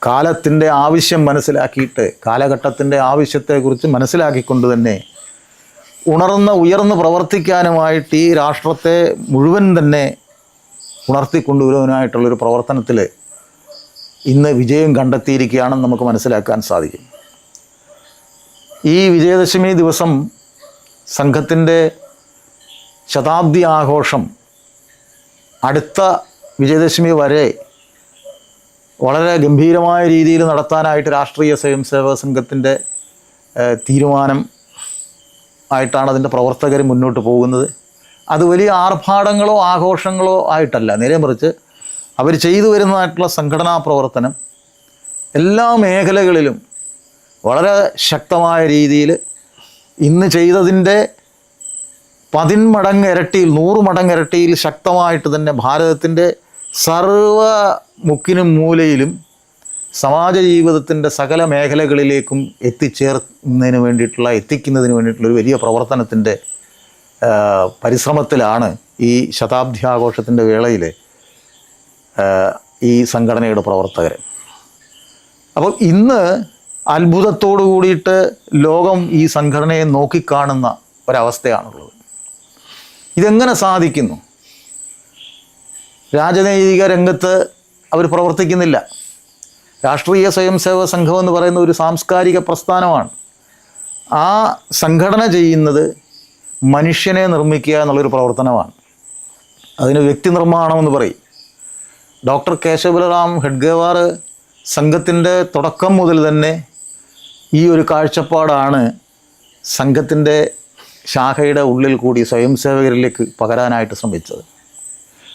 കാലത്തിൻ്റെ ആവശ്യം മനസ്സിലാക്കിയിട്ട്, കാലഘട്ടത്തിൻ്റെ ആവശ്യത്തെക്കുറിച്ച് മനസ്സിലാക്കിക്കൊണ്ട് തന്നെ ഉയർന്ന് പ്രവർത്തിക്കാനുമായിട്ട് ഈ രാഷ്ട്രത്തെ മുഴുവൻ തന്നെ ഉണർത്തിക്കൊണ്ടുവരുവാനായിട്ടുള്ളൊരു പ്രവർത്തനത്തിൽ ഇന്ന് വിജയം കണ്ടെത്തിയിരിക്കുകയാണെന്ന് നമുക്ക് മനസ്സിലാക്കാൻ സാധിക്കും. ഈ വിജയദശമി ദിവസം സംഘത്തിൻ്റെ ശതാബ്ദി ആഘോഷം അടുത്ത വിജയദശമി വരെ വളരെ ഗംഭീരമായ രീതിയിൽ നടത്താനായിട്ട് രാഷ്ട്രീയ സ്വയംസേവക സംഘത്തിൻ്റെ തീരുമാനം ആയിട്ടാണ് അതിൻ്റെ പ്രവർത്തകർ മുന്നോട്ട് പോകുന്നത്. അത് വലിയ ആർഭാടങ്ങളോ ആഘോഷങ്ങളോ ആയിട്ടല്ല, നേരെ മറിച്ച് അവർ ചെയ്തു വരുന്നതായിട്ടുള്ള സംഘടനാ പ്രവർത്തനം എല്ലാ മേഖലകളിലും വളരെ ശക്തമായ രീതിയിൽ ഇന്ന് ചെയ്തതിൻ്റെ 10 മടങ്ങ് ഇരട്ടിയിൽ 100 മടങ്ങ് ഇരട്ടിയിൽ ശക്തമായിട്ട് തന്നെ ഭാരതത്തിൻ്റെ സർവ മുക്കിനും മൂലയിലും സമാജ ജീവിതത്തിൻ്റെ സകല മേഖലകളിലേക്കും എത്തിക്കുന്നതിന് വേണ്ടിയിട്ടുള്ള ഒരു വലിയ പ്രവർത്തനത്തിൻ്റെ പരിശ്രമത്തിലാണ് ഈ ശതാബ്ദി ആഘോഷത്തിൻ്റെ വേളയിൽ ഈ സംഘടനയുടെ പ്രവർത്തകർ. അപ്പോൾ ഇന്ന് അത്ഭുതത്തോടു കൂടിയിട്ട് ലോകം ഈ സംഘടനയെ നോക്കിക്കാണുന്ന ഒരവസ്ഥയാണുള്ളത്. ഇതെങ്ങനെ സാധിക്കുന്നു? രാജനൈതിക രംഗത്ത് അവർ പ്രവർത്തിക്കുന്നില്ല. രാഷ്ട്രീയ സ്വയംസേവക സംഘം എന്ന് പറയുന്ന ഒരു സാംസ്കാരിക പ്രസ്ഥാനമാണ്. ആ സംഘടന ചെയ്യുന്നത് മനുഷ്യനെ നിർമ്മിക്കുക എന്നുള്ളൊരു പ്രവർത്തനമാണ്. അതിന് വ്യക്തി നിർമ്മാണമെന്ന് പറയും. ഡോക്ടർ കേശവബലറാം ഹെഡ്ഗേവാർ സംഘത്തിൻ്റെ തുടക്കം മുതൽ തന്നെ ഈ ഒരു കാഴ്ചപ്പാടാണ് സംഘത്തിൻ്റെ ശാഖയുടെ ഉള്ളിൽ കൂടി സ്വയംസേവകരിലേക്ക് പകരാനായിട്ട് ശ്രമിച്ചത്.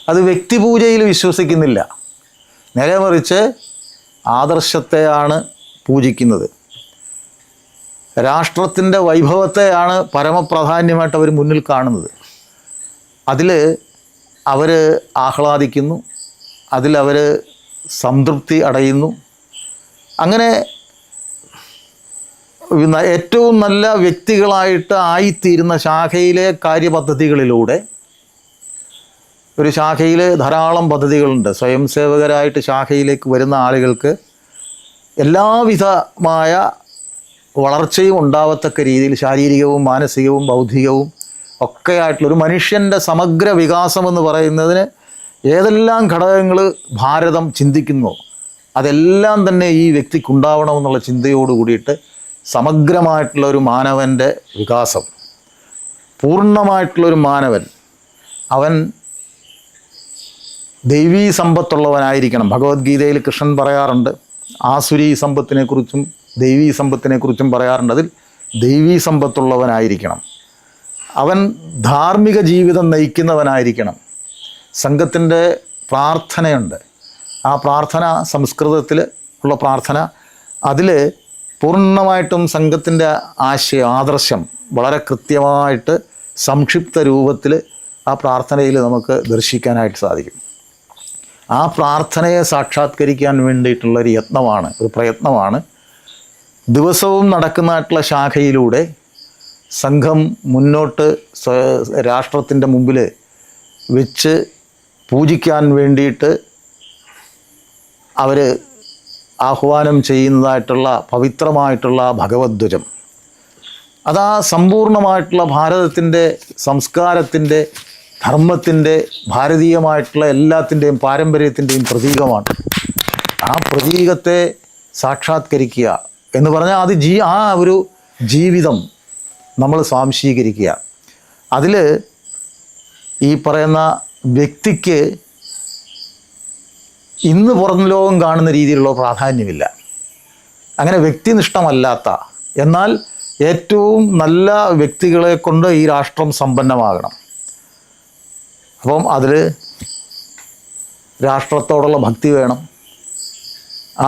അത് വ്യക്തിപൂജയിൽ വിശ്വസിക്കുന്നില്ല, നേരെ മറിച്ച് ആദർശത്തെയാണ് പൂജിക്കുന്നത്. രാഷ്ട്രത്തിൻ്റെ വൈഭവത്തെയാണ് പരമപ്രാധാന്യമായിട്ട് അവർ മുന്നിൽ കാണുന്നത്. അതിൽ അവർ ആഹ്ലാദിക്കുന്നു, അതിലവർ സംതൃപ്തി അടയുന്നു. അങ്ങനെ ഏറ്റവും നല്ല വ്യക്തികളായിട്ട് ആയിത്തീരുന്ന ശാഖയിലെ കാര്യപദ്ധതികളിലൂടെ, ഒരു ശാഖയിൽ ധാരാളം പദ്ധതികളുണ്ട്. സ്വയംസേവകരായിട്ട് ശാഖയിലേക്ക് വരുന്ന ആളുകൾക്ക് എല്ലാവിധമായ വളർച്ചയും ഉണ്ടാവത്തക്ക രീതിയിൽ ശാരീരികവും മാനസികവും ബൗദ്ധികവും ഒക്കെ ആയിട്ടുള്ളൊരു മനുഷ്യൻ്റെ സമഗ്ര വികാസമെന്ന് പറയുന്നതിന് ഏതെല്ലാം ഘടകങ്ങൾ ഭാരതം ചിന്തിക്കുന്നോ അതെല്ലാം തന്നെ ഈ വ്യക്തിക്കുണ്ടാവണമെന്നുള്ള ചിന്തയോട് കൂടിയിട്ട് സമഗ്രമായിട്ടുള്ളൊരു മാനവൻ്റെ വികാസം, പൂർണ്ണമായിട്ടുള്ളൊരു മാനവൻ, അവൻ ദൈവീ സമ്പത്തുള്ളവനായിരിക്കണം. ഭഗവത്ഗീതയിൽ കൃഷ്ണൻ പറയാറുണ്ട്, ആസുരീ സമ്പത്തിനെക്കുറിച്ചും ദൈവീ സമ്പത്തിനെക്കുറിച്ചും പറയാറുണ്ട്. അതിൽ ദൈവീ സമ്പത്തുള്ളവനായിരിക്കണം. അവൻ ധാർമ്മിക ജീവിതം നയിക്കുന്നവനായിരിക്കണം. സംഘത്തിൻ്റെ പ്രാർത്ഥനയുണ്ട്. ആ പ്രാർത്ഥന സംസ്കൃതത്തിൽ ഉള്ള പ്രാർത്ഥന, അതിൽ പൂർണ്ണമായിട്ടും സംഘത്തിൻ്റെ ആദർശം വളരെ കൃത്യമായിട്ട് സംക്ഷിപ്ത രൂപത്തിൽ ആ പ്രാർത്ഥനയിൽ നമുക്ക് ദർശിക്കാനായിട്ട് സാധിക്കും. ആ പ്രാർത്ഥനയെ സാക്ഷാത്കരിക്കാൻ വേണ്ടിയിട്ടുള്ളൊരു യത്നമാണ്, ഒരു പ്രയത്നമാണ് ദിവസവും നടക്കുന്നതായിട്ടുള്ള ശാഖയിലൂടെ സംഘം മുന്നോട്ട് രാഷ്ട്രത്തിൻ്റെ മുമ്പിൽ വെച്ച് പൂജിക്കാൻ വേണ്ടിയിട്ട് അവർ ആഹ്വാനം ചെയ്യുന്നതായിട്ടുള്ള പവിത്രമായിട്ടുള്ള ഭഗവദ്ധ്വജം. അതാ സമ്പൂർണ്ണമായിട്ടുള്ള ഭാരതത്തിൻ്റെ സംസ്കാരത്തിൻ്റെ ധർമ്മത്തിൻ്റെ ഭാരതീയമായിട്ടുള്ള എല്ലാത്തിൻ്റെയും പാരമ്പര്യത്തിൻ്റെയും പ്രതീകമാണ്. ആ പ്രതീകത്തെ സാക്ഷാത്കരിക്കുക എന്ന് പറഞ്ഞാൽ അത് ആ ഒരു ജീവിതം നമ്മൾ സ്വാംശീകരിക്കുക. അതിൽ ഈ പറയുന്ന വ്യക്തിക്ക് ഇന്ന് പുറം ലോകം കാണുന്ന രീതിയിലുള്ള പ്രാധാന്യമില്ല. അങ്ങനെ വ്യക്തിനിഷ്ഠമല്ലാത്ത, എന്നാൽ ഏറ്റവും നല്ല വ്യക്തികളെ കൊണ്ട് ഈ രാഷ്ട്രം സമ്പന്നമാകണം. അപ്പം അതിൽ രാഷ്ട്രത്തോടുള്ള ഭക്തി വേണം.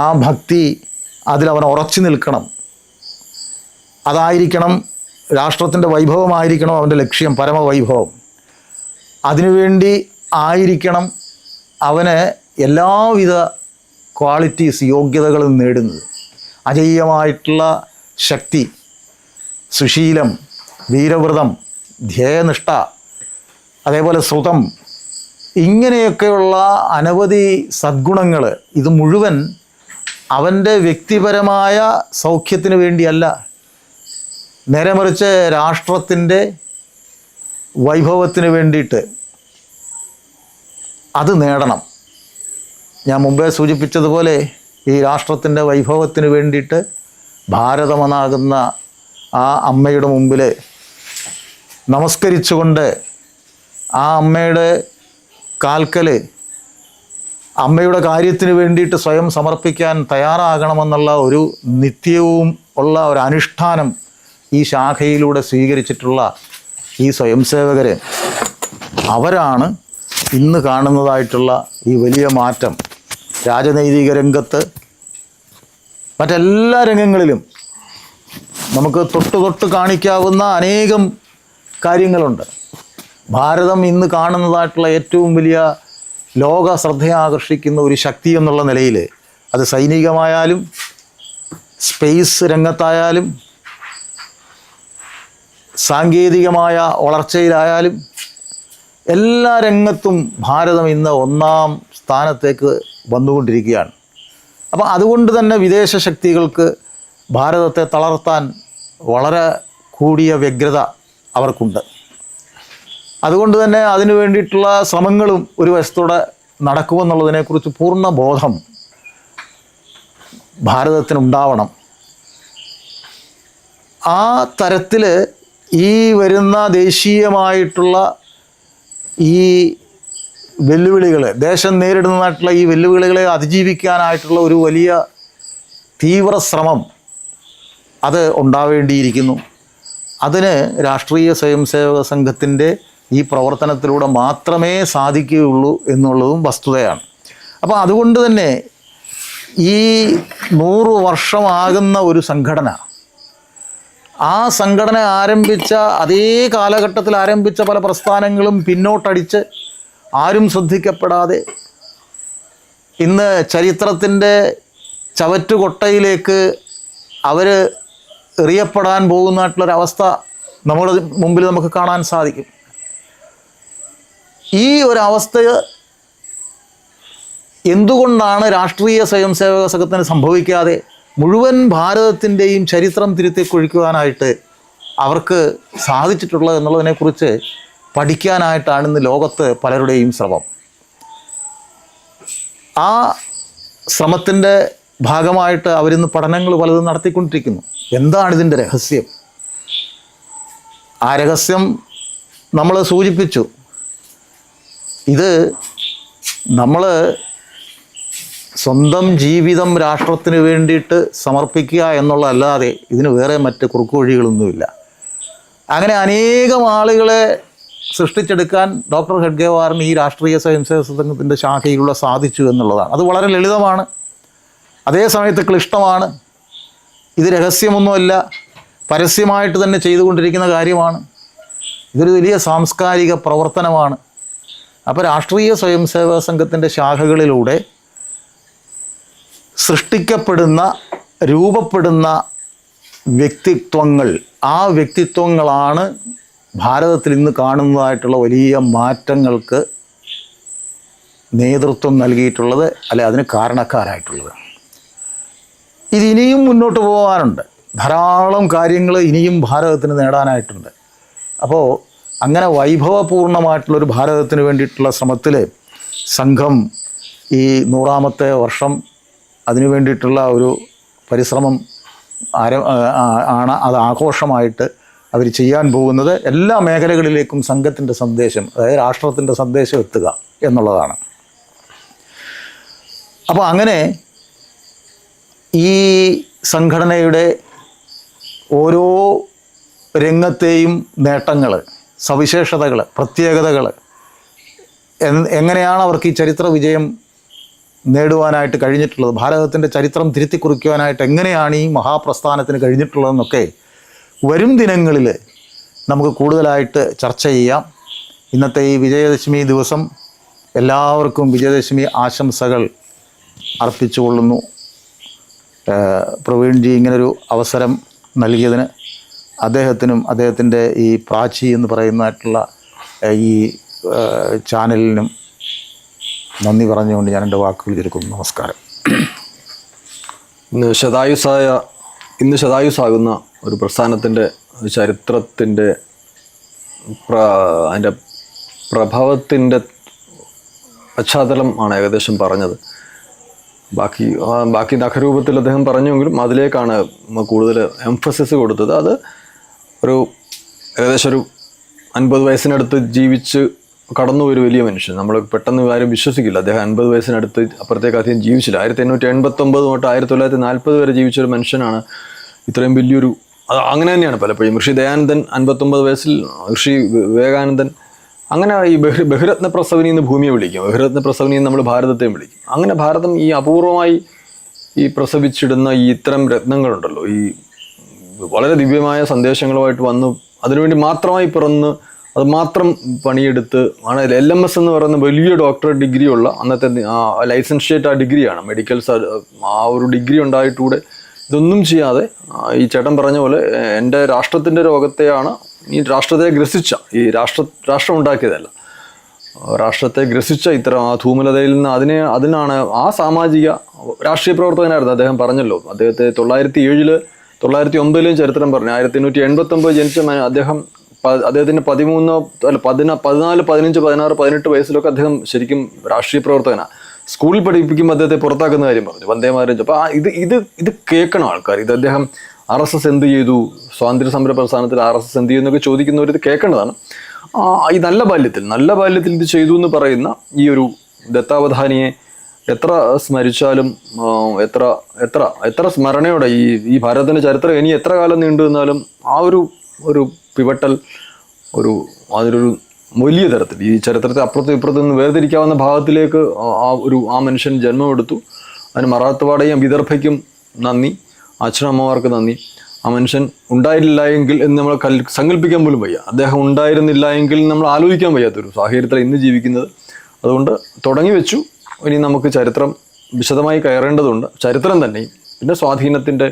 ആ ഭക്തി അതിലവൻ ഉറച്ചു നിൽക്കണം. അതായിരിക്കണം രാഷ്ട്രത്തിൻ്റെ വൈഭവമായിരിക്കണം അവൻ്റെ ലക്ഷ്യം, പരമവൈഭവം. അതിനുവേണ്ടി ആയിരിക്കണം അവന് എല്ലാവിധ ക്വാളിറ്റീസ്, യോഗ്യതകളും നേടുന്നത്. അജയ്യമായിട്ടുള്ള ശക്തി, സുശീലം, വീരവ്രതം, ധ്യേയനിഷ്ഠ, അതേപോലെ ശ്രുതം, ഇങ്ങനെയൊക്കെയുള്ള അനവധി സദ്ഗുണങ്ങൾ, ഇത് മുഴുവൻ അവൻ്റെ വ്യക്തിപരമായ സൗഖ്യത്തിന് വേണ്ടിയല്ല, നേരെ മറിച്ച് രാഷ്ട്രത്തിൻ്റെ വൈഭവത്തിന് വേണ്ടിയിട്ട് അത് നേടണം. ഞാൻ മുമ്പേ സൂചിപ്പിച്ചതുപോലെ ഈ രാഷ്ട്രത്തിൻ്റെ വൈഭവത്തിന് വേണ്ടിയിട്ട് ഭാരതമെന്നാകുന്ന ആ അമ്മയുടെ മുമ്പിൽ നമസ്കരിച്ചുകൊണ്ട് ആ അമ്മയുടെ കാൽക്കൽ അമ്മയുടെ കാര്യത്തിന് വേണ്ടിയിട്ട് സ്വയം സമർപ്പിക്കാൻ തയ്യാറാകണമെന്നുള്ള ഒരു നിത്യവും ഉള്ള ഒരു അനുഷ്ഠാനം ഈ ശാഖയിലൂടെ സ്വീകരിച്ചിട്ടുള്ള ഈ സ്വയം സേവകർ, അവരാണ് ഇന്ന് കാണുന്നതായിട്ടുള്ള ഈ വലിയ മാറ്റം. രാജനൈതിക രംഗത്ത് മറ്റെല്ലാ രംഗങ്ങളിലും നമുക്ക് തൊട്ട് കാണിക്കാവുന്ന അനേകം കാര്യങ്ങളുണ്ട്. ഭാരതം ഇന്ന് കാണുന്നതായിട്ടുള്ള ഏറ്റവും വലിയ ലോക ശ്രദ്ധയെ ആകർഷിക്കുന്ന ഒരു ശക്തി എന്നുള്ള നിലയിൽ അത് സൈനികമായാലും സ്പേസ് രംഗത്തായാലും സാങ്കേതികമായ വളർച്ചയിലായാലും എല്ലാ രംഗത്തും ഭാരതം ഇന്ന് ഒന്നാം സ്ഥാനത്തേക്ക് വന്നുകൊണ്ടിരിക്കുകയാണ്. അപ്പോൾ അതുകൊണ്ട് തന്നെ വിദേശ ശക്തികൾക്ക് ഭാരതത്തെ തളർത്താൻ വളരെ കൂടിയ വ്യഗ്രത അവർക്കുണ്ട്. അതുകൊണ്ട് തന്നെ അതിനു വേണ്ടിയിട്ടുള്ള ശ്രമങ്ങളും ഒരു വശത്തോടെ നടക്കുമെന്നുള്ളതിനെക്കുറിച്ച് പൂർണ്ണ ബോധം ഭാരതത്തിനുണ്ടാവണം. ആ തരത്തിൽ ഈ വരുന്ന ദേശീയമായിട്ടുള്ള ഈ വെല്ലുവിളികൾ, ദേശം നേരിടുന്നതായിട്ടുള്ള ഈ വെല്ലുവിളികളെ അതിജീവിക്കാനായിട്ടുള്ള ഒരു വലിയ തീവ്ര ശ്രമം അത് ഉണ്ടാവേണ്ടിയിരിക്കുന്നു. അതിന് രാഷ്ട്രീയ സ്വയംസേവക സംഘത്തിൻ്റെ ഈ പ്രവർത്തനത്തിലൂടെ മാത്രമേ സാധിക്കുകയുള്ളൂ എന്നുള്ളതും വസ്തുതയാണ്. അപ്പോൾ അതുകൊണ്ട് തന്നെ ഈ 100 വർഷമാകുന്ന ഒരു സംഘടന, ആ സംഘടന ആരംഭിച്ച അതേ കാലഘട്ടത്തിൽ ആരംഭിച്ച പല പ്രസ്ഥാനങ്ങളും പിന്നോട്ടടിച്ച് ആരും ശ്രദ്ധിക്കപ്പെടാതെ ഇന്ന് ചരിത്രത്തിൻ്റെ ചവറ്റുകൊട്ടയിലേക്ക് അവർ എറിയപ്പെടാൻ പോകുന്നതായിട്ടുള്ളൊരവസ്ഥ നമ്മുടെ മുമ്പിൽ നമുക്ക് കാണാൻ സാധിക്കും. ഈ ഒരവസ്ഥ എന്തുകൊണ്ടാണ് രാഷ്ട്രീയ സ്വയംസേവക സംഘത്തിന് സംഭവിക്കാതെ മുഴുവൻ ഭാരതത്തിൻ്റെയും ചരിത്രം തിരുത്തി കുഴിക്കുവാനായിട്ട് അവർക്ക് സാധിച്ചിട്ടുള്ളത് എന്നുള്ളതിനെക്കുറിച്ച് പഠിക്കാനായിട്ടാണ് ഇന്ന് ലോകത്ത് പലരുടെയും ശ്രമം. ആ ശ്രമത്തിൻ്റെ ഭാഗമായിട്ട് അവരിന്ന് പഠനങ്ങൾ പലതും നടത്തിക്കൊണ്ടിരിക്കുന്നു. എന്താണിതിൻ്റെ രഹസ്യം? ആ രഹസ്യം നമ്മൾ സൂചിപ്പിച്ചു. ഇത് നമ്മൾ സ്വന്തം ജീവിതം രാഷ്ട്രത്തിന് വേണ്ടിയിട്ട് സമർപ്പിക്കുക എന്നുള്ളതല്ലാതെ ഇതിന് വേറെ മറ്റ് കുറുക്കുവഴികളൊന്നുമില്ല. അങ്ങനെ അനേകം ആളുകളെ സൃഷ്ടിച്ചെടുക്കാൻ ഡോക്ടർ ഹെഡ്ഗേവാറിന് ഈ രാഷ്ട്രീയ സ്വയംസേവക സംഘത്തിൻ്റെ ശാഖയിലുള്ള സാധിച്ചു എന്നുള്ളതാണ്. അത് വളരെ ലളിതമാണ്, അതേസമയത്ത് ക്ലിഷ്ടമാണ്. ഇത് രഹസ്യമൊന്നുമല്ല, പരസ്യമായിട്ട് തന്നെ ചെയ്തുകൊണ്ടിരിക്കുന്ന കാര്യമാണ്. ഇതൊരു വലിയ സാംസ്കാരിക പ്രവർത്തനമാണ്. അപ്പോൾ രാഷ്ട്രീയ സ്വയംസേവക സംഘത്തിൻ്റെ ശാഖകളിലൂടെ സൃഷ്ടിക്കപ്പെടുന്ന, രൂപപ്പെടുന്ന വ്യക്തിത്വങ്ങൾ, ആ വ്യക്തിത്വങ്ങളാണ് ഭാരതത്തിൽ ഇന്ന് കാണുന്നതായിട്ടുള്ള വലിയ മാറ്റങ്ങൾക്ക് നേതൃത്വം നൽകിയിട്ടുള്ളത്, അല്ലെ അതിന് കാരണക്കാരായിട്ടുള്ളത്. ഇതിനിയും മുന്നോട്ട് പോകാനുണ്ട്. ധാരാളം കാര്യങ്ങൾ ഇനിയും ഭാരതത്തിന് നേടാനായിട്ടുണ്ട്. അപ്പോൾ അങ്ങനെ വൈഭവപൂർണമായിട്ടുള്ളൊരു ഭാരതത്തിന് വേണ്ടിയിട്ടുള്ള ശ്രമത്തിൽ സംഘം ഈ 100ാമത്തെ വർഷം അതിനു വേണ്ടിയിട്ടുള്ള ഒരു പരിശ്രമം ആണ്. അത് ആഘോഷമായിട്ട് അവർ ചെയ്യാൻ പോകുന്നത്. എല്ലാ മേഖലകളിലേക്കും സംഘത്തിൻ്റെ സന്ദേശം, അതായത് രാഷ്ട്രത്തിൻ്റെ സന്ദേശം എത്തുക എന്നുള്ളതാണ്. അപ്പോൾ അങ്ങനെ ഈ സംഘടനയുടെ ഓരോ രംഗത്തെയും നേട്ടങ്ങൾ, സവിശേഷതകൾ, പ്രത്യേകതകൾ, എങ്ങനെയാണ് അവർക്ക് ഈ ചരിത്ര വിജയം നേടുവാനായിട്ട് കഴിഞ്ഞിട്ടുള്ളത്, ഭാരതത്തിൻ്റെ ചരിത്രം തിരുത്തി കുറിക്കുവാനായിട്ട് എങ്ങനെയാണ് ഈ മഹാപ്രസ്ഥാനത്തിന് കഴിഞ്ഞിട്ടുള്ളതെന്നൊക്കെ വരും ദിനങ്ങളിൽ നമുക്ക് കൂടുതലായിട്ട് ചർച്ച ചെയ്യാം. ഇന്നത്തെ ഈ വിജയദശമി ദിവസം എല്ലാവർക്കും വിജയദശമി ആശംസകൾ അർപ്പിച്ചുകൊള്ളുന്നു. പ്രവീൺജി ഇങ്ങനൊരു അവസരം നൽകിയതിന് അദ്ദേഹത്തിനും അദ്ദേഹത്തിൻ്റെ ഈ പ്രാചി എന്ന് പറയുന്നതായിട്ടുള്ള ഈ ചാനലിനും നന്ദി പറഞ്ഞുകൊണ്ട് ഞാൻ എൻ്റെ വാക്കുകൾ ചുരുക്കുന്നു. നമസ്കാരം. ഇന്ന് ശതായുസാകുന്ന ഒരു പ്രസ്ഥാനത്തിൻ്റെ ചരിത്രത്തിൻ്റെ അതിൻ്റെ പ്രഭാവത്തിൻ്റെ പശ്ചാത്തലം ആണ് ഏകദേശം പറഞ്ഞത്. ബാക്കി നഖരൂപത്തിൽ അദ്ദേഹം പറഞ്ഞെങ്കിലും അതിലേക്കാണ് കൂടുതൽ എംഫസിസ് കൊടുത്തത്. അത് ഏകദേശം ഒരു 50 വയസ്സിനടുത്ത് ജീവിച്ച് കടന്നു ഒരു വലിയ മനുഷ്യൻ. നമ്മൾ പെട്ടെന്ന് ആരും വിശ്വസിക്കില്ല അദ്ദേഹം 50 വയസ്സിനടുത്ത് അപ്പുറത്തേക്ക് അധികം ജീവിച്ചില്ല. 1889 തൊട്ട് 1940 വരെ ജീവിച്ചൊരു മനുഷ്യനാണ് ഇത്രയും വലിയൊരു. അങ്ങനെ തന്നെയാണ് പലപ്പോഴും ഋഷി ദയാനന്ദൻ 59 വയസ്സിൽ, ഋഷി വിവേകാനന്ദൻ, അങ്ങനെ ഈ ബഹുരത്ന പ്രസവനി എന്ന് ഭൂമിയെ വിളിക്കും, ബഹുരത്ന പ്രസവനി എന്ന് നമ്മൾ ഭാരതത്തെയും വിളിക്കും. അങ്ങനെ ഭാരതം ഈ അപൂർവമായി ഈ പ്രസവിച്ചിടുന്ന ഈ ഇത്തരം രത്നങ്ങളുണ്ടല്ലോ, ഈ വളരെ ദിവ്യമായ സന്ദേശങ്ങളുമായിട്ട് വന്നു അതിനുവേണ്ടി മാത്രമായി പിറന്ന് അത് മാത്രം പണിയെടുത്ത് ആണ് LMS എന്ന് പറയുന്ന വലിയ ഡോക്ടറേറ്റ് ഡിഗ്രി ഉള്ള അന്നത്തെ ലൈസൻഷ്യേറ്റ് ആ ഡിഗ്രിയാണ്, മെഡിക്കൽ ആ ഒരു ഡിഗ്രി ഉണ്ടായിട്ടൂടെ ഇതൊന്നും ചെയ്യാതെ ഈ ചേട്ടൻ പറഞ്ഞ പോലെ എൻ്റെ രാഷ്ട്രത്തിൻ്റെ രോഗത്തെയാണ് ഈ രാഷ്ട്രത്തെ ഗ്രസിച്ച ഈ രാഷ്ട്രം ഉണ്ടാക്കിയതല്ല, രാഷ്ട്രത്തെ ഗ്രസിച്ച ഇത്തരം ആ ധൂമലതയിൽ നിന്ന് അതിനാണ് ആ സാമാജിക രാഷ്ട്രീയ പ്രവർത്തകനായിരുന്നു അദ്ദേഹം. പറഞ്ഞല്ലോ അദ്ദേഹത്തെ 1909 ചരിത്രം പറഞ്ഞു. 1889 ജനിച്ച അദ്ദേഹത്തിന് 14, 15, 16, 18 വയസ്സിലൊക്കെ അദ്ദേഹം ശരിക്കും രാഷ്ട്രീയ പ്രവർത്തകനാണ്. സ്കൂളിൽ പഠിപ്പിക്കുമ്പോൾ അദ്ദേഹത്തെ പുറത്താക്കുന്ന കാര്യം പറഞ്ഞു, വന്ദേമാതരം. അപ്പോൾ ഇത് കേൾക്കണം ആൾക്കാർ. ഇത് അദ്ദേഹം RSS എന്ത് ചെയ്തു, സ്വാതന്ത്ര്യ സമര പ്രസ്ഥാനത്തിൽ RSS എന്ത് ചെയ്തു എന്നൊക്കെ ചോദിക്കുന്നവർ ഇത് കേൾക്കേണ്ടതാണ്. ഈ നല്ല ബാല്യത്തിൽ ഇത് ചെയ്തു എന്ന് പറയുന്ന ഈ ഒരു ദത്താവധാനിയെ എത്ര സ്മരിച്ചാലും എത്ര സ്മരണയോടെ ഈ ഭാരതത്തിൻ്റെ ചരിത്രം ഇനി എത്ര കാലം നീണ്ടു നിന്നാലും ആ ഒരു പിവട്ടൽ അതിനൊരു വലിയ തരത്തിൽ ഈ ചരിത്രത്തെ അപ്പുറത്തും ഇപ്പുറത്തു നിന്ന് വേർതിരിക്കാവുന്ന ഭാഗത്തിലേക്ക് ആ മനുഷ്യൻ ജന്മമെടുത്തു. അതിന് മറാത്തവാടയും വിദർഭയ്ക്കും നന്ദി, അച്ഛനമ്മമാർക്ക് നന്ദി. ആ മനുഷ്യൻ ഉണ്ടായില്ല എങ്കിൽ എന്ന് നമ്മൾ സങ്കല്പിക്കാൻ പോലും വയ്യ. അദ്ദേഹം ഉണ്ടായിരുന്നില്ല എങ്കിൽ നമ്മൾ ആലോചിക്കാൻ വയ്യാത്തൊരു സാഹചര്യത്തിൽ ഇന്ന് ജീവിക്കുന്നത്. അതുകൊണ്ട് തുടങ്ങി വെച്ചു. ഇനി നമുക്ക് ചരിത്രം വിശദമായി കയറേണ്ടതുണ്ട്. ചരിത്രം തന്നെയും പിന്നെ സ്വാധീനത്തിൻ്റെ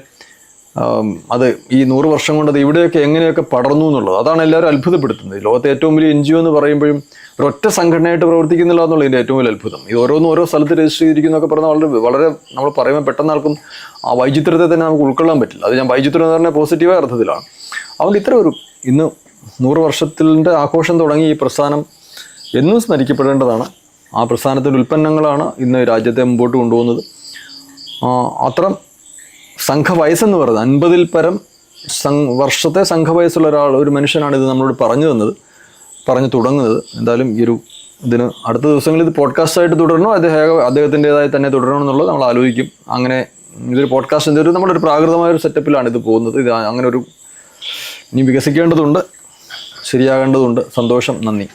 അത് ഈ 100 വർഷം കൊണ്ട് അത് ഇവിടെയൊക്കെ എങ്ങനെയൊക്കെ പടർന്നു എന്നുള്ളത് അതാണ് എല്ലാവരും അത്ഭുതപ്പെടുത്തുന്നത്. ലോകത്തെ ഏറ്റവും വലിയ NGO എന്ന് പറയുമ്പോഴും ഒരൊറ്റ സംഘടനയായിട്ട് പ്രവർത്തിക്കുന്നില്ല എന്നുള്ളതിൻ്റെ ഏറ്റവും വലിയ അത്ഭുതം. ഇത് ഓരോ സ്ഥലത്ത് രജിസ്റ്റർ ചെയ്തിരിക്കുന്നതൊക്കെ പറഞ്ഞാൽ വളരെ നമ്മൾ പറയുമ്പോൾ പെട്ടെന്ന് ആൾക്കും ആ വൈചിത്രത്തെ തന്നെ നമുക്ക് ഉൾക്കൊള്ളാൻ പറ്റില്ല. അത് ഞാൻ വൈചിത്രം എന്ന് പറഞ്ഞാൽ പോസിറ്റീവായ അർത്ഥത്തിലാണ്. അതുകൊണ്ട് ഇന്ന് 100 വർഷത്തിൻ്റെ ആഘോഷം തുടങ്ങി ഈ പ്രസ്ഥാനം എന്നും സ്മരിക്കപ്പെടേണ്ടതാണ്. ആ പ്രസ്ഥാനത്തിൻ്റെ ഉൽപ്പന്നങ്ങളാണ് ഇന്ന് രാജ്യത്തെ മുമ്പോട്ട് കൊണ്ടുപോകുന്നത്. അത്തരം സംഘവയസ്സെന്ന് പറയുന്നത് 50-ൽ പരം വർഷത്തെ സംഘവയസ്സുള്ള ഒരു മനുഷ്യനാണ് ഇത് നമ്മളോട് പറഞ്ഞു തുടങ്ങുന്നത്. എന്തായാലും ഇതിന് അടുത്ത ദിവസങ്ങളിൽ ഇത് പോഡ്കാസ്റ്റായിട്ട് തുടരണോ അദ്ദേഹത്തിൻ്റെതായി തന്നെ തുടരണോ എന്നുള്ളത് നമ്മൾ ആലോചിക്കും. അങ്ങനെ ഇതൊരു പോഡ്കാസ്റ്റ് നമ്മുടെ ഒരു പ്രാകൃതമായ ഒരു സെറ്റപ്പിലാണ് ഇത് പോകുന്നത്. ഇത് അങ്ങനെ ഇനി വികസിക്കേണ്ടതുണ്ട്, ശരിയാകേണ്ടതുണ്ട്. സന്തോഷം, നന്ദി.